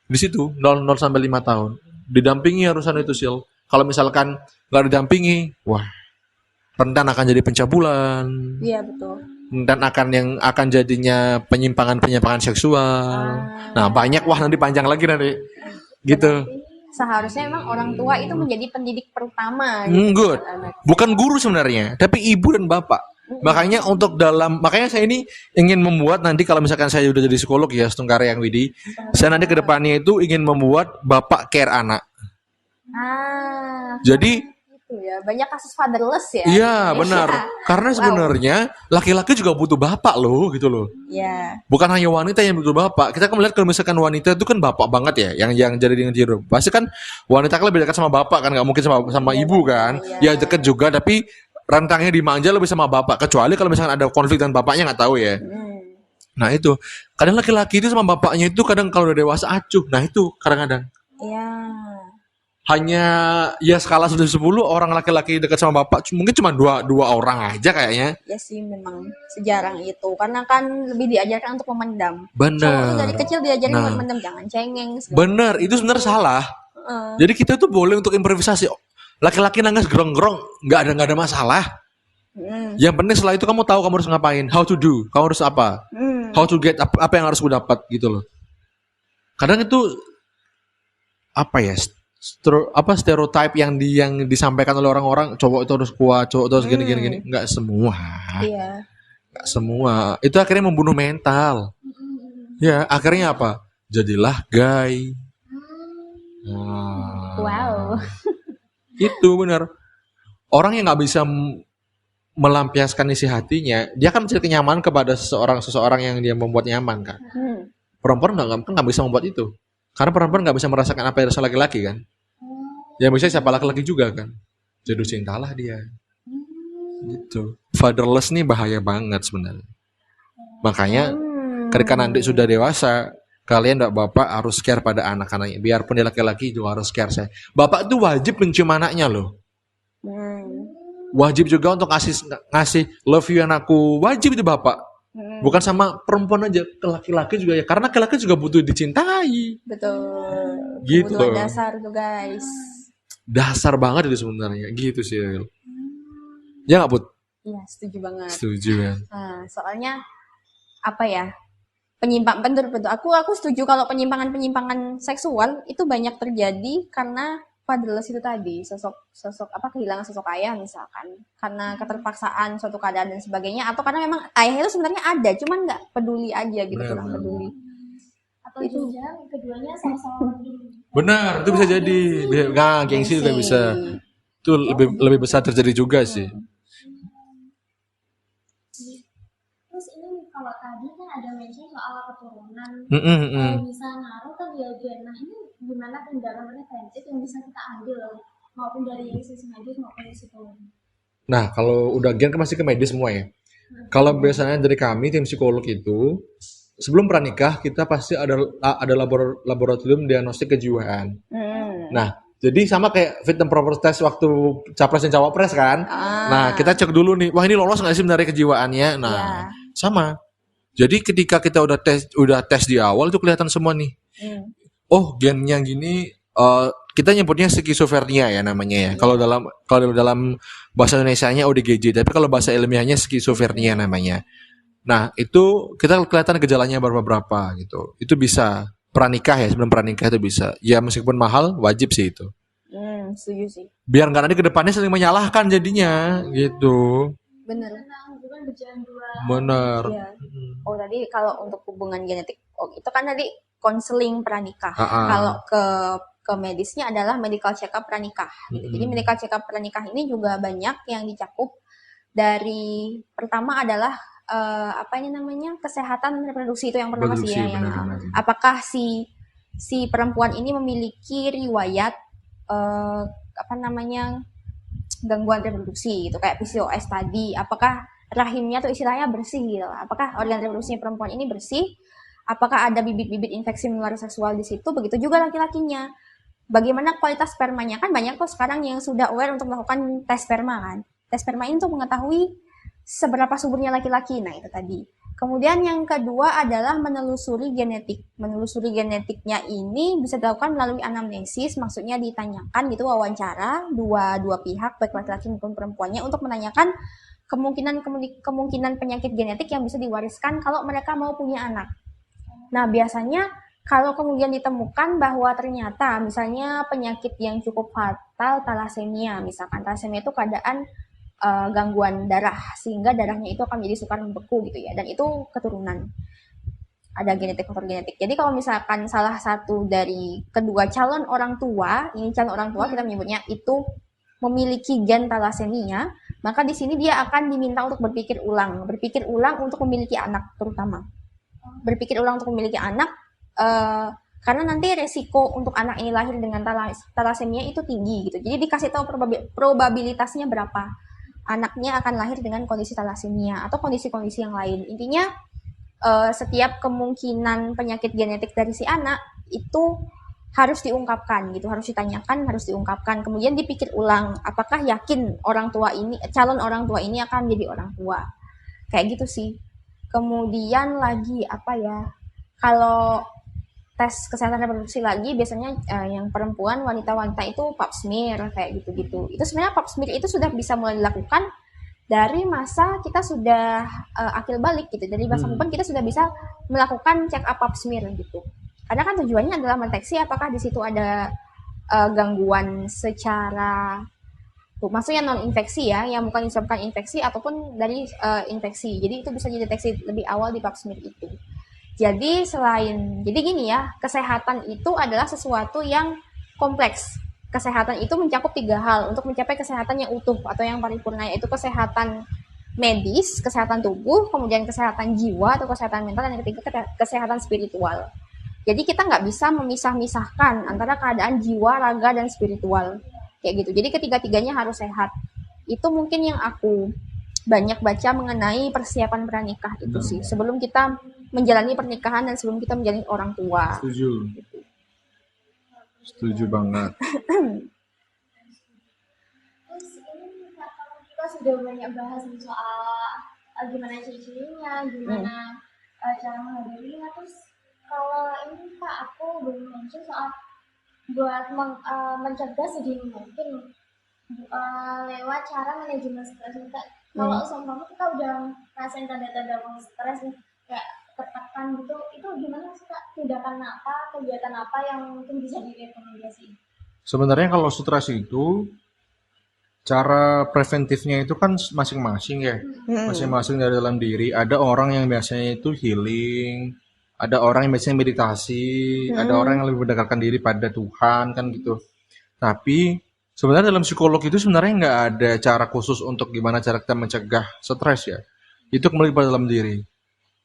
di situ 0 sampai 5 tahun. Didampingi harusan itu Sil. Kalau misalkan nggak didampingi, wah, rentan akan jadi pencabulan. Iya betul. Dan akan jadinya penyimpangan seksual. Nah banyak, wah nanti panjang lagi nanti. Gitu. Seharusnya memang orang tua itu menjadi pendidik pertama. Good. Bukan guru sebenarnya, tapi ibu dan bapak. Makanya makanya saya ini ingin membuat nanti kalau misalkan saya udah jadi psikolog ya, Setungkara yang Widi, saya nanti ke depannya itu ingin membuat bapak care anak. Jadi itu ya, banyak kasus fatherless ya. Iya, benar. Karena sebenarnya laki-laki juga butuh bapak loh, gitu loh. Iya. Bukan hanya wanita yang butuh bapak. Kita kan melihat kalau misalkan wanita itu kan bapak banget ya, yang jadi dengan jiru. Pasti kan wanita kan lebih dekat sama bapak kan, nggak mungkin sama ibu kan. Ya dekat juga, tapi rentangnya dimanja lebih sama bapak. Kecuali kalau misalkan ada konflik dengan bapaknya, nggak tahu ya. Nah itu, kadang laki-laki itu sama bapaknya itu kadang kalau udah dewasa acuh. Nah itu kadang-kadang. Iya. Hanya ya skala 1/10 orang laki-laki dekat sama bapak mungkin cuma dua orang aja kayaknya. Ya sih memang sejarang itu, karena kan lebih diajarkan untuk memendam. Bener. Cowok dari kecil diajarin memendam, jangan cengeng. Bener, itu sebenarnya salah. Jadi kita tuh boleh untuk improvisasi. Laki-laki nangis gerong-gerong, nggak ada masalah. Yang penting setelah itu kamu tahu kamu harus ngapain, how to do, kamu harus apa, how to get, apa yang harus gue dapat gitu loh. Kadang itu apa ya? Stereotype yang disampaikan oleh orang-orang, cowok itu harus kuat, cowok itu harus gini. Nggak semua. Iya. Nggak semua. Itu akhirnya membunuh mental. Ya, akhirnya apa? Jadilah gay. Wow. Itu benar. Orang yang nggak bisa melampiaskan isi hatinya, dia kan mencari kenyamanan kepada seseorang yang dia membuat nyaman kan. Perempuan nggak bisa membuat itu, karena perempuan nggak bisa merasakan apa yang rasa laki-laki kan. Yang bisa siapa laki-laki juga kan. Jatuh cintalah dia. Gitu. Fatherless nih bahaya banget sebenarnya. Makanya ketika nanti sudah dewasa, kalian bapak harus care pada anak-anaknya. Biarpun dia laki-laki juga harus care saya. Bapak tuh wajib mencium anaknya loh. Wajib juga untuk ngasih love you anakku. Wajib itu bapak. Bukan sama perempuan aja, ke laki-laki juga ya. Karena laki-laki juga butuh dicintai. Betul. Gitu. Kebutuhan dasar tuh guys. Dasar banget itu sebenarnya. Gitu sih. Ya nggak Put? Iya, setuju banget. Setuju kan. Nah, soalnya apa ya? Betul. Aku setuju kalau penyimpangan seksual itu banyak terjadi karena fatherless itu tadi, sosok apa, kehilangan sosok ayah misalkan, karena keterpaksaan suatu keadaan dan sebagainya, atau karena memang ayah itu sebenarnya ada, cuman nggak peduli aja gitu, kurang peduli. Atau jangan keduanya sama-sama peduli. Benar, itu bisa jadi. Nah, gengsi juga bisa. Itu lebih besar terjadi juga sih. Terus ini kalau tadi kan ada mention soal keturunan. Kalau bisa naruh kan dia nah ini gimana tindakan preventif yang bisa kita ambil maupun dari sisi medis maupun dari psikologi. Nah, kalau udah gen kan masih ke medis semua ya. Kalau biasanya dari kami tim psikolog itu sebelum pranikah kita pasti ada laboratorium diagnostik kejiwaan. Nah, jadi sama kayak fit and proper test waktu capres dan cawapres kan. Nah, kita cek dulu nih, wah ini lolos nggak sih dari kejiwaannya. Nah, sama. Jadi ketika kita udah tes di awal itu kelihatan semua nih. Oh, gennya gini, kita nyebutnya skizofrenia ya namanya ya. Kalau dalam bahasa Indonesianya ODGJ, tapi kalau bahasa ilmiahnya skizofrenia namanya. Nah, itu kita kelihatan gejalanya berapa gitu. Itu bisa pranikah ya, sebelum pranikah itu bisa. Ya meskipun mahal, wajib sih itu. Setuju sih. Biar nggak nanti kedepannya saling menyalahkan jadinya gitu. Bener. Bener. Ya. Oh tadi kalau untuk hubungan genetik, itu kan tadi konseling pranikah. Kalau ke medisnya adalah medical check up pranikah. Gitu. Jadi medical check up pranikah ini juga banyak yang dicakup. Dari pertama adalah kesehatan reproduksi, itu yang pertama sih ya. Apakah si perempuan ini memiliki riwayat gangguan reproduksi gitu, kayak PCOS tadi. Apakah rahimnya tuh istilahnya bersih gitu. Apakah organ reproduksi perempuan ini bersih? Apakah ada bibit-bibit infeksi menular seksual di situ? Begitu juga laki-lakinya. Bagaimana kualitas spermanya? Kan banyak kok sekarang yang sudah aware untuk melakukan tes sperma kan. Tes sperma ini untuk mengetahui seberapa suburnya laki-laki. Nah, itu tadi. Kemudian yang kedua adalah menelusuri genetik. Menelusuri genetiknya ini bisa dilakukan melalui anamnesis, maksudnya ditanyakan gitu, wawancara dua pihak baik laki-laki maupun perempuannya untuk menanyakan kemungkinan penyakit genetik yang bisa diwariskan kalau mereka mau punya anak. Nah, biasanya kalau kemudian ditemukan bahwa ternyata misalnya penyakit yang cukup fatal, thalassemia misalkan. Thalassemia itu keadaan gangguan darah, sehingga darahnya itu akan menjadi sukar membeku gitu ya, dan itu keturunan, ada faktor genetik. Jadi kalau misalkan salah satu dari kedua calon orang tua kita menyebutnya itu memiliki gen thalassemia, maka di sini dia akan diminta untuk berpikir ulang untuk memiliki anak, terutama berpikir ulang untuk memiliki anak, karena nanti resiko untuk anak ini lahir dengan thalassemia itu tinggi gitu. Jadi dikasih tahu probabilitasnya berapa anaknya akan lahir dengan kondisi thalassemia atau kondisi-kondisi yang lain. Intinya setiap kemungkinan penyakit genetik dari si anak itu harus diungkapkan gitu, harus ditanyakan, harus diungkapkan. Kemudian dipikir ulang, apakah yakin calon orang tua ini akan menjadi orang tua. Kayak gitu sih. Kemudian lagi kalau tes kesehatan reproduksi lagi biasanya yang perempuan, wanita-wanita itu pap smear kayak gitu-gitu. Itu sebenarnya pap smear itu sudah bisa mulai dilakukan dari masa kita sudah akil balik gitu. Dari masa perempuan kita sudah bisa melakukan check up pap smear gitu. Karena kan tujuannya adalah mendeteksi apakah di situ ada gangguan secara maksudnya non infeksi ya, yang bukan disebabkan infeksi ataupun dari infeksi. Jadi itu bisa dideteksi lebih awal di pap smear itu. Jadi gini ya, kesehatan itu adalah sesuatu yang kompleks. Kesehatan itu mencakup 3 hal untuk mencapai kesehatan yang utuh atau yang paripurna, yaitu kesehatan medis, kesehatan tubuh, kemudian kesehatan jiwa atau kesehatan mental, dan yang ketiga kesehatan spiritual. Jadi kita nggak bisa memisah-misahkan antara keadaan jiwa, raga, dan spiritual. Kayak gitu. Jadi ketiga-tiganya harus sehat. Itu mungkin yang aku banyak baca mengenai persiapan pranikah itu sih. Sebelum kita menjalani pernikahan dan sebelum kita menjadi orang tua. Setuju. Setuju banget. Terus ini Kak, kalau kita sudah banyak bahas nih soal gimana ciri-cirinya, gimana cara menghadirinya. Terus kalau ini Kak, aku belum mention soal buat mencegah sedini mungkin lewat cara manajemen stres nih Kak. Kalau seumpama kita udah rasain tanda-tanda stres nih, kayak tertekan gitu, itu gimana sih Kak? Tindakan apa, kegiatan apa yang mungkin bisa direkomendasi? Sebenarnya kalau stres itu cara preventifnya itu kan masing-masing ya. Masing-masing dari dalam diri. Ada orang yang biasanya itu healing, ada orang yang biasanya meditasi, ada orang yang lebih mendekatkan diri pada Tuhan kan gitu. Tapi sebenarnya dalam psikologi itu sebenarnya nggak ada cara khusus untuk gimana cara kita mencegah stres ya. Itu kembali pada dalam diri.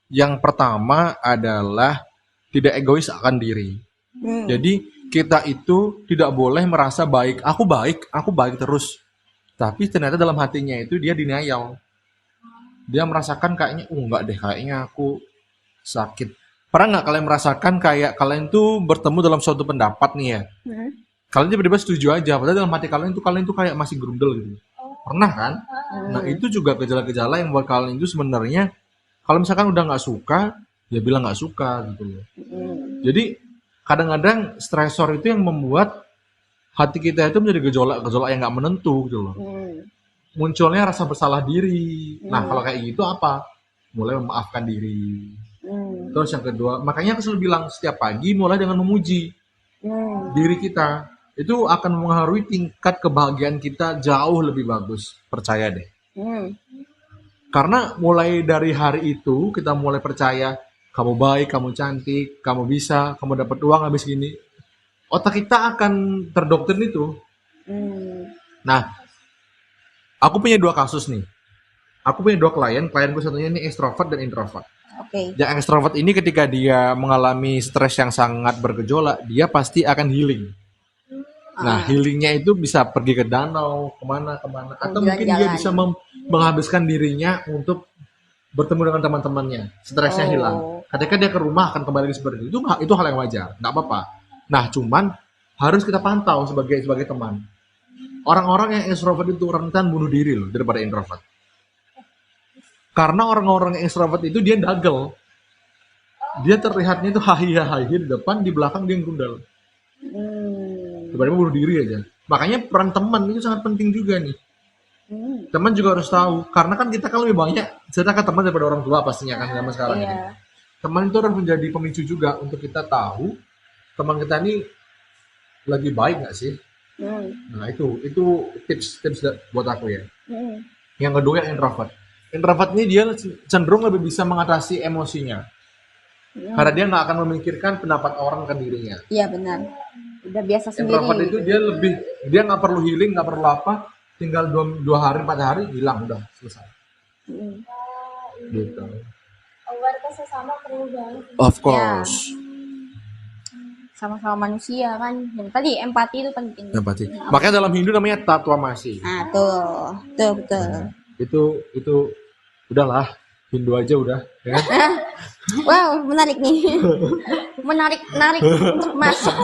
Yang pertama adalah tidak egois akan diri. Jadi kita itu tidak boleh merasa aku baik terus. Tapi ternyata dalam hatinya itu dia denial. Dia merasakan kayaknya, enggak deh, kayaknya aku sakit. Pernah nggak kalian merasakan kayak kalian tuh bertemu dalam suatu pendapat nih ya? Kalian tiba-tiba setuju aja, padahal dalam hati kalian tuh kayak masih gerundel gitu. Pernah kan? Nah itu juga gejala-gejala yang buat kalian itu sebenarnya, kalau misalkan udah nggak suka, ya bilang nggak suka gitu loh. Jadi kadang-kadang stresor itu yang membuat hati kita itu menjadi gejolak yang nggak menentu gitu loh. Munculnya rasa bersalah diri. Nah kalau kayak gitu apa? Mulai memaafkan diri. Terus yang kedua, makanya aku selalu bilang setiap pagi mulai dengan memuji diri kita. Itu akan mengaruhi tingkat kebahagiaan kita jauh lebih bagus. Percaya deh. Karena mulai dari hari itu kita mulai percaya kamu baik, kamu cantik, kamu bisa, kamu dapat uang habis gini. Otak kita akan terdoktrin itu. Nah, aku punya 2 kasus nih. Aku punya 2 klienku satunya ini extrovert dan introvert. Yang extrovert ini ketika dia mengalami stres yang sangat bergejolak, dia pasti akan healing. Nah, healingnya itu bisa pergi ke danau, kemana, atau mungkin dia bisa menghabiskan dirinya untuk bertemu dengan teman-temannya, stresnya hilang. Ketika dia ke rumah akan kembali seperti itu hal yang wajar, nggak apa-apa. Nah, cuman harus kita pantau sebagai teman. Orang-orang yang extrovert itu rentan bunuh diri loh daripada introvert. Karena orang-orang yang extrovert itu dia dagel. Dia terlihatnya itu hahi di depan, di belakang dia grundal. Tiba-tiba bunuh diri aja. Makanya peran teman itu sangat penting juga nih. Teman juga harus tahu, karena kan kita kan lebih banyak cerita ke teman daripada orang tua pastinya kan zaman sekarang ini. Teman itu harus menjadi pemicu juga untuk kita tahu teman kita ini lagi baik nggak sih? Nah itu tips buat aku ya. Yang kedua yang introvert. Introvert ini dia cenderung lebih bisa mengatasi emosinya. Karena dia nggak akan memikirkan pendapat orang ke dirinya. Iya benar. Udah biasa sendiri. Introvert itu dia nggak perlu healing, nggak perlu apa, tinggal 2 hari 4 hari hilang udah selesai. Gitu. Awareness sesama perlu banget. Of course. Sama-sama manusia kan. Dan tadi empati itu penting. Empati. Makanya dalam Hindu namanya tatwamasi. Nah, betul. Nah, itu udahlah, Hindu aja udah, ya kan? Wow, menarik nih. menarik untuk masuk.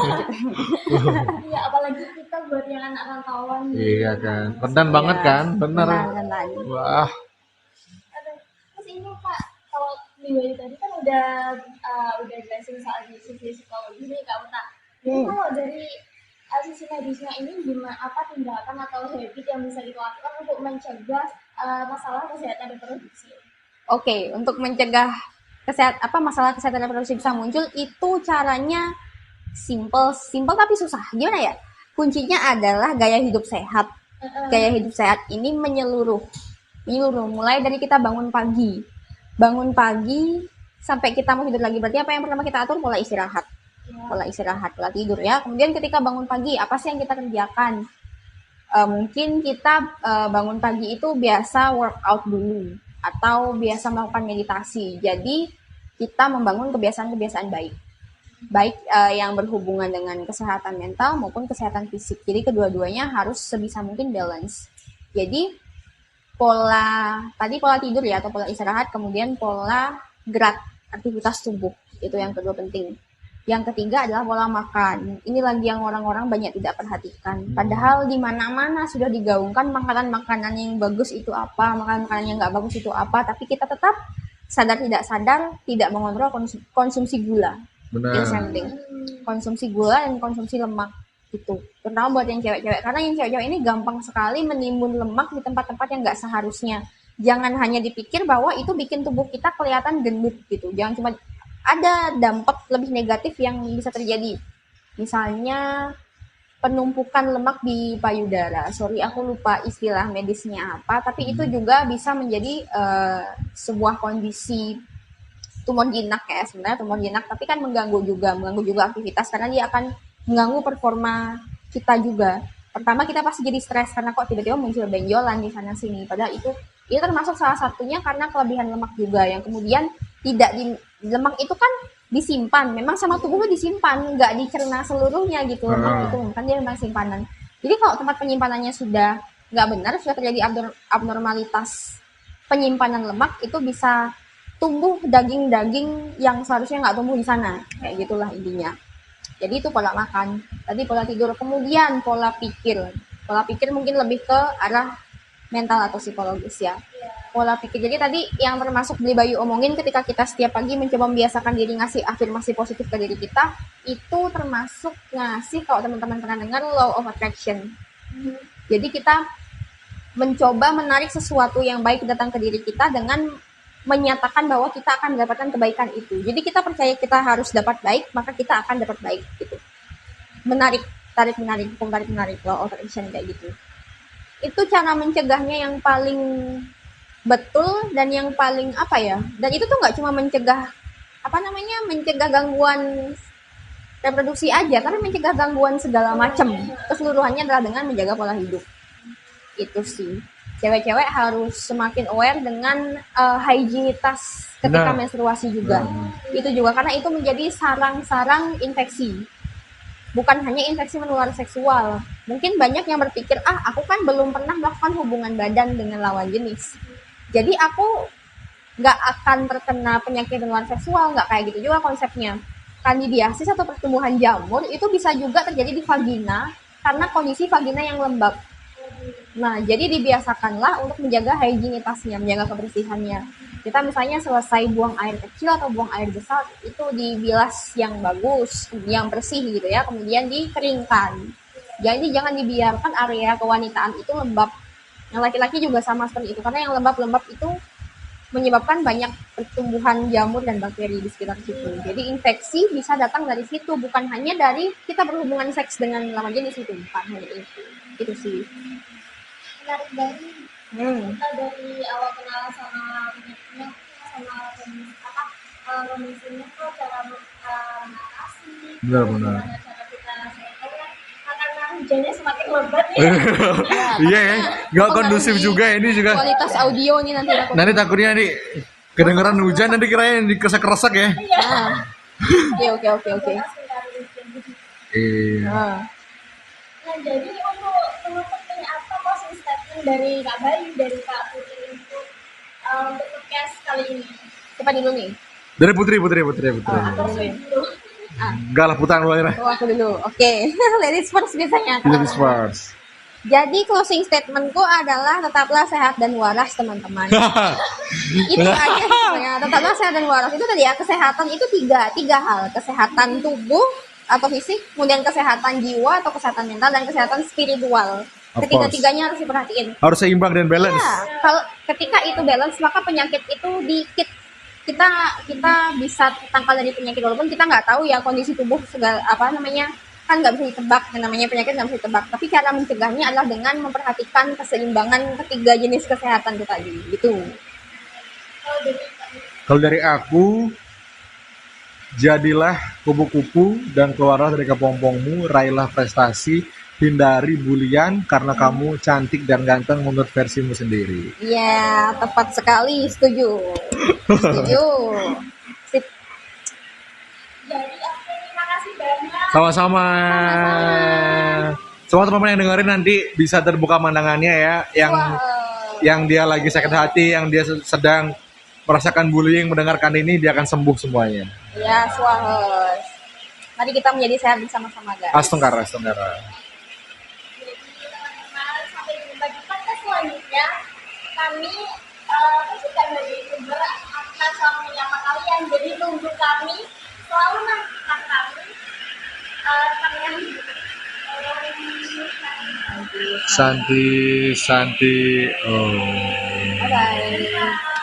Iya, apalagi kita buat yang anak rantauan. Iya kan, rentan banget kan, bener. Wah. Terus ini Pak, kalau minggu tadi kan udah jelasin soal sisi psikologi nih Kak Uta. Jadi kalau dari sisi medisnya ini gimana, apa tindakan atau habit yang bisa dilakukan untuk mencegah masalah kesehatan reproduksi? Oke, untuk mencegah masalah kesehatan reproduksi bisa muncul, itu caranya simple tapi susah. Gimana ya? Kuncinya adalah gaya hidup sehat. Gaya hidup sehat ini menyeluruh. Mulai dari kita bangun pagi sampai kita mau tidur lagi. Berarti apa yang pertama kita atur? Pola istirahat, pola tidur ya. Kemudian ketika bangun pagi, apa sih yang kita kerjakan? Mungkin kita bangun pagi itu biasa workout dulu atau biasa melakukan meditasi. Jadi kita membangun kebiasaan-kebiasaan baik yang berhubungan dengan kesehatan mental maupun kesehatan fisik. Jadi kedua-duanya harus sebisa mungkin balance. Jadi pola tidur ya atau pola istirahat, kemudian pola gerak aktivitas tubuh, itu yang kedua penting. Yang ketiga adalah pola makan. Ini lagi yang orang-orang banyak tidak perhatikan. Padahal di mana-mana sudah digaungkan makanan-makanan yang bagus itu apa, makanan-makanan yang nggak bagus itu apa, tapi kita tetap sadar tidak sadar tidak mengontrol konsumsi gula. Benar. Itu yang penting. Konsumsi gula dan konsumsi lemak itu. Terutama buat yang cewek-cewek. Karena yang cewek-cewek ini gampang sekali menimbun lemak di tempat-tempat yang nggak seharusnya. Jangan hanya dipikir bahwa itu bikin tubuh kita kelihatan gendut gitu. Jangan cuma ada dampak lebih negatif yang bisa terjadi. Misalnya penumpukan lemak di payudara. Sorry, aku lupa istilah medisnya apa. Tapi itu juga bisa menjadi sebuah kondisi tumor jinak ya. Sebenarnya tumor jinak, tapi kan mengganggu juga aktivitas karena dia akan mengganggu performa kita juga. Pertama kita pasti jadi stres karena kok tiba-tiba muncul benjolan di sana sini. Padahal itu termasuk salah satunya karena kelebihan lemak juga yang kemudian lemak itu kan disimpan, memang sama tubuhnya disimpan, nggak dicerna seluruhnya gitu. Lemak itu kan dia memang simpanan. Jadi kalau tempat penyimpanannya sudah nggak benar, sudah terjadi abnormalitas penyimpanan lemak, itu bisa tumbuh daging-daging yang seharusnya nggak tumbuh di sana, kayak gitulah intinya. Jadi itu pola makan, tadi pola tidur, kemudian pola pikir. Pola pikir mungkin lebih ke arah mental atau psikologis ya. Pola pikir. Jadi tadi yang termasuk Beli Bayu omongin ketika kita setiap pagi mencoba membiasakan diri ngasih afirmasi positif ke diri kita, itu termasuk ngasih, kalau teman-teman pernah dengar, law of attraction. Jadi kita mencoba menarik sesuatu yang baik datang ke diri kita dengan menyatakan bahwa kita akan mendapatkan kebaikan itu. Jadi kita percaya kita harus dapat baik, maka kita akan dapat baik gitu. Tarik-menarik, law of attraction kayak gitu. Itu cara mencegahnya yang paling betul dan yang paling apa ya, dan itu tuh nggak cuma mencegah mencegah gangguan reproduksi aja, tapi mencegah gangguan segala macam. Keseluruhannya adalah dengan menjaga pola hidup. Itu sih, cewek-cewek harus semakin aware dengan higienitas ketika menstruasi juga. Itu juga karena itu menjadi sarang-sarang infeksi, bukan hanya infeksi menular seksual. Mungkin banyak yang berpikir, aku kan belum pernah melakukan hubungan badan dengan lawan jenis, jadi aku nggak akan terkena penyakit menular seksual. Nggak kayak gitu juga konsepnya. Kandidiasis atau pertumbuhan jamur itu bisa juga terjadi di vagina karena kondisi vagina yang lembab. Nah, jadi dibiasakanlah untuk menjaga higienitasnya, menjaga kebersihannya. Kita misalnya selesai buang air kecil atau buang air besar, itu dibilas yang bagus, yang bersih gitu ya, kemudian dikeringkan. Jadi jangan dibiarkan area kewanitaan itu lembab. Yang laki-laki juga sama seperti itu, karena yang lembab-lembab itu menyebabkan banyak pertumbuhan jamur dan bakteri di sekitar situ. Jadi infeksi bisa datang dari situ, bukan hanya dari kita berhubungan seks dengan lawan jenis itu, bukan hanya itu. Itu sih. Menarik banget. Kita dari awal kenalan sama penyakitnya, sama kondisinya tuh cara mengatasi. Benar. Cara kita karena hujannya semakin lebat nih. Iya ya, nggak kondusif juga ini juga. Kualitas audio nih nanti. Nanti takutnya nih kedengeran hujan, nanti kirain dikesak-kesak ya. Oke. Nah, jadi untuk penutup apa closing statement dari Kak Bayu, dari Kak Putri untuk podcast kali ini? Siapa dulu nih? Dari Putri. Atau dulu? Enggak lah, Putang dulu aja. Aku dulu. Oke. Ladies first biasanya. Ladies first. Jadi closing statementku adalah tetaplah sehat dan waras, teman-teman. Itu aja sebenarnya. Tetaplah sehat dan waras. Itu tadi ya, kesehatan itu tiga hal. Kesehatan tubuh atau fisik, kemudian kesehatan jiwa atau kesehatan mental, dan kesehatan spiritual. Ketiga-tiganya harus diperhatiin. Harus seimbang dan balance. Ya, kalau ketika itu balance, maka penyakit itu dikit kita bisa tangkal dari penyakit, walaupun kita nggak tahu ya kondisi tubuh segala kan nggak bisa ditebak, yang namanya penyakit nggak bisa ditebak. Tapi cara mencegahnya adalah dengan memperhatikan keseimbangan ketiga jenis kesehatan itu tadi, gitu. Kalau dari aku, jadilah kupu-kupu dan keluarlah dari kepompongmu, raihlah prestasi, hindari bulian karena kamu cantik dan ganteng menurut versimu sendiri. Iya, tepat sekali, setuju. Setuju. Sip. Jadi oke, terima kasih banyak. Sama-sama. Semua teman-teman yang dengerin nanti bisa terbuka pandangannya ya, yang dia lagi sakit hati, yang dia sedang merasakan bullying, mendengarkan ini dia akan sembuh semuanya. Iya, suahos. Mari kita menjadi sehat bersama-sama, guys. Astungkara. Jadi teman-teman, sampai jumpa di podcast selanjutnya. Kami pasukan dari YouTuber akan selalu menyapa kalian. Jadi tunggu kami, selalu nantikan kami. Santi. Oh. Bye-bye.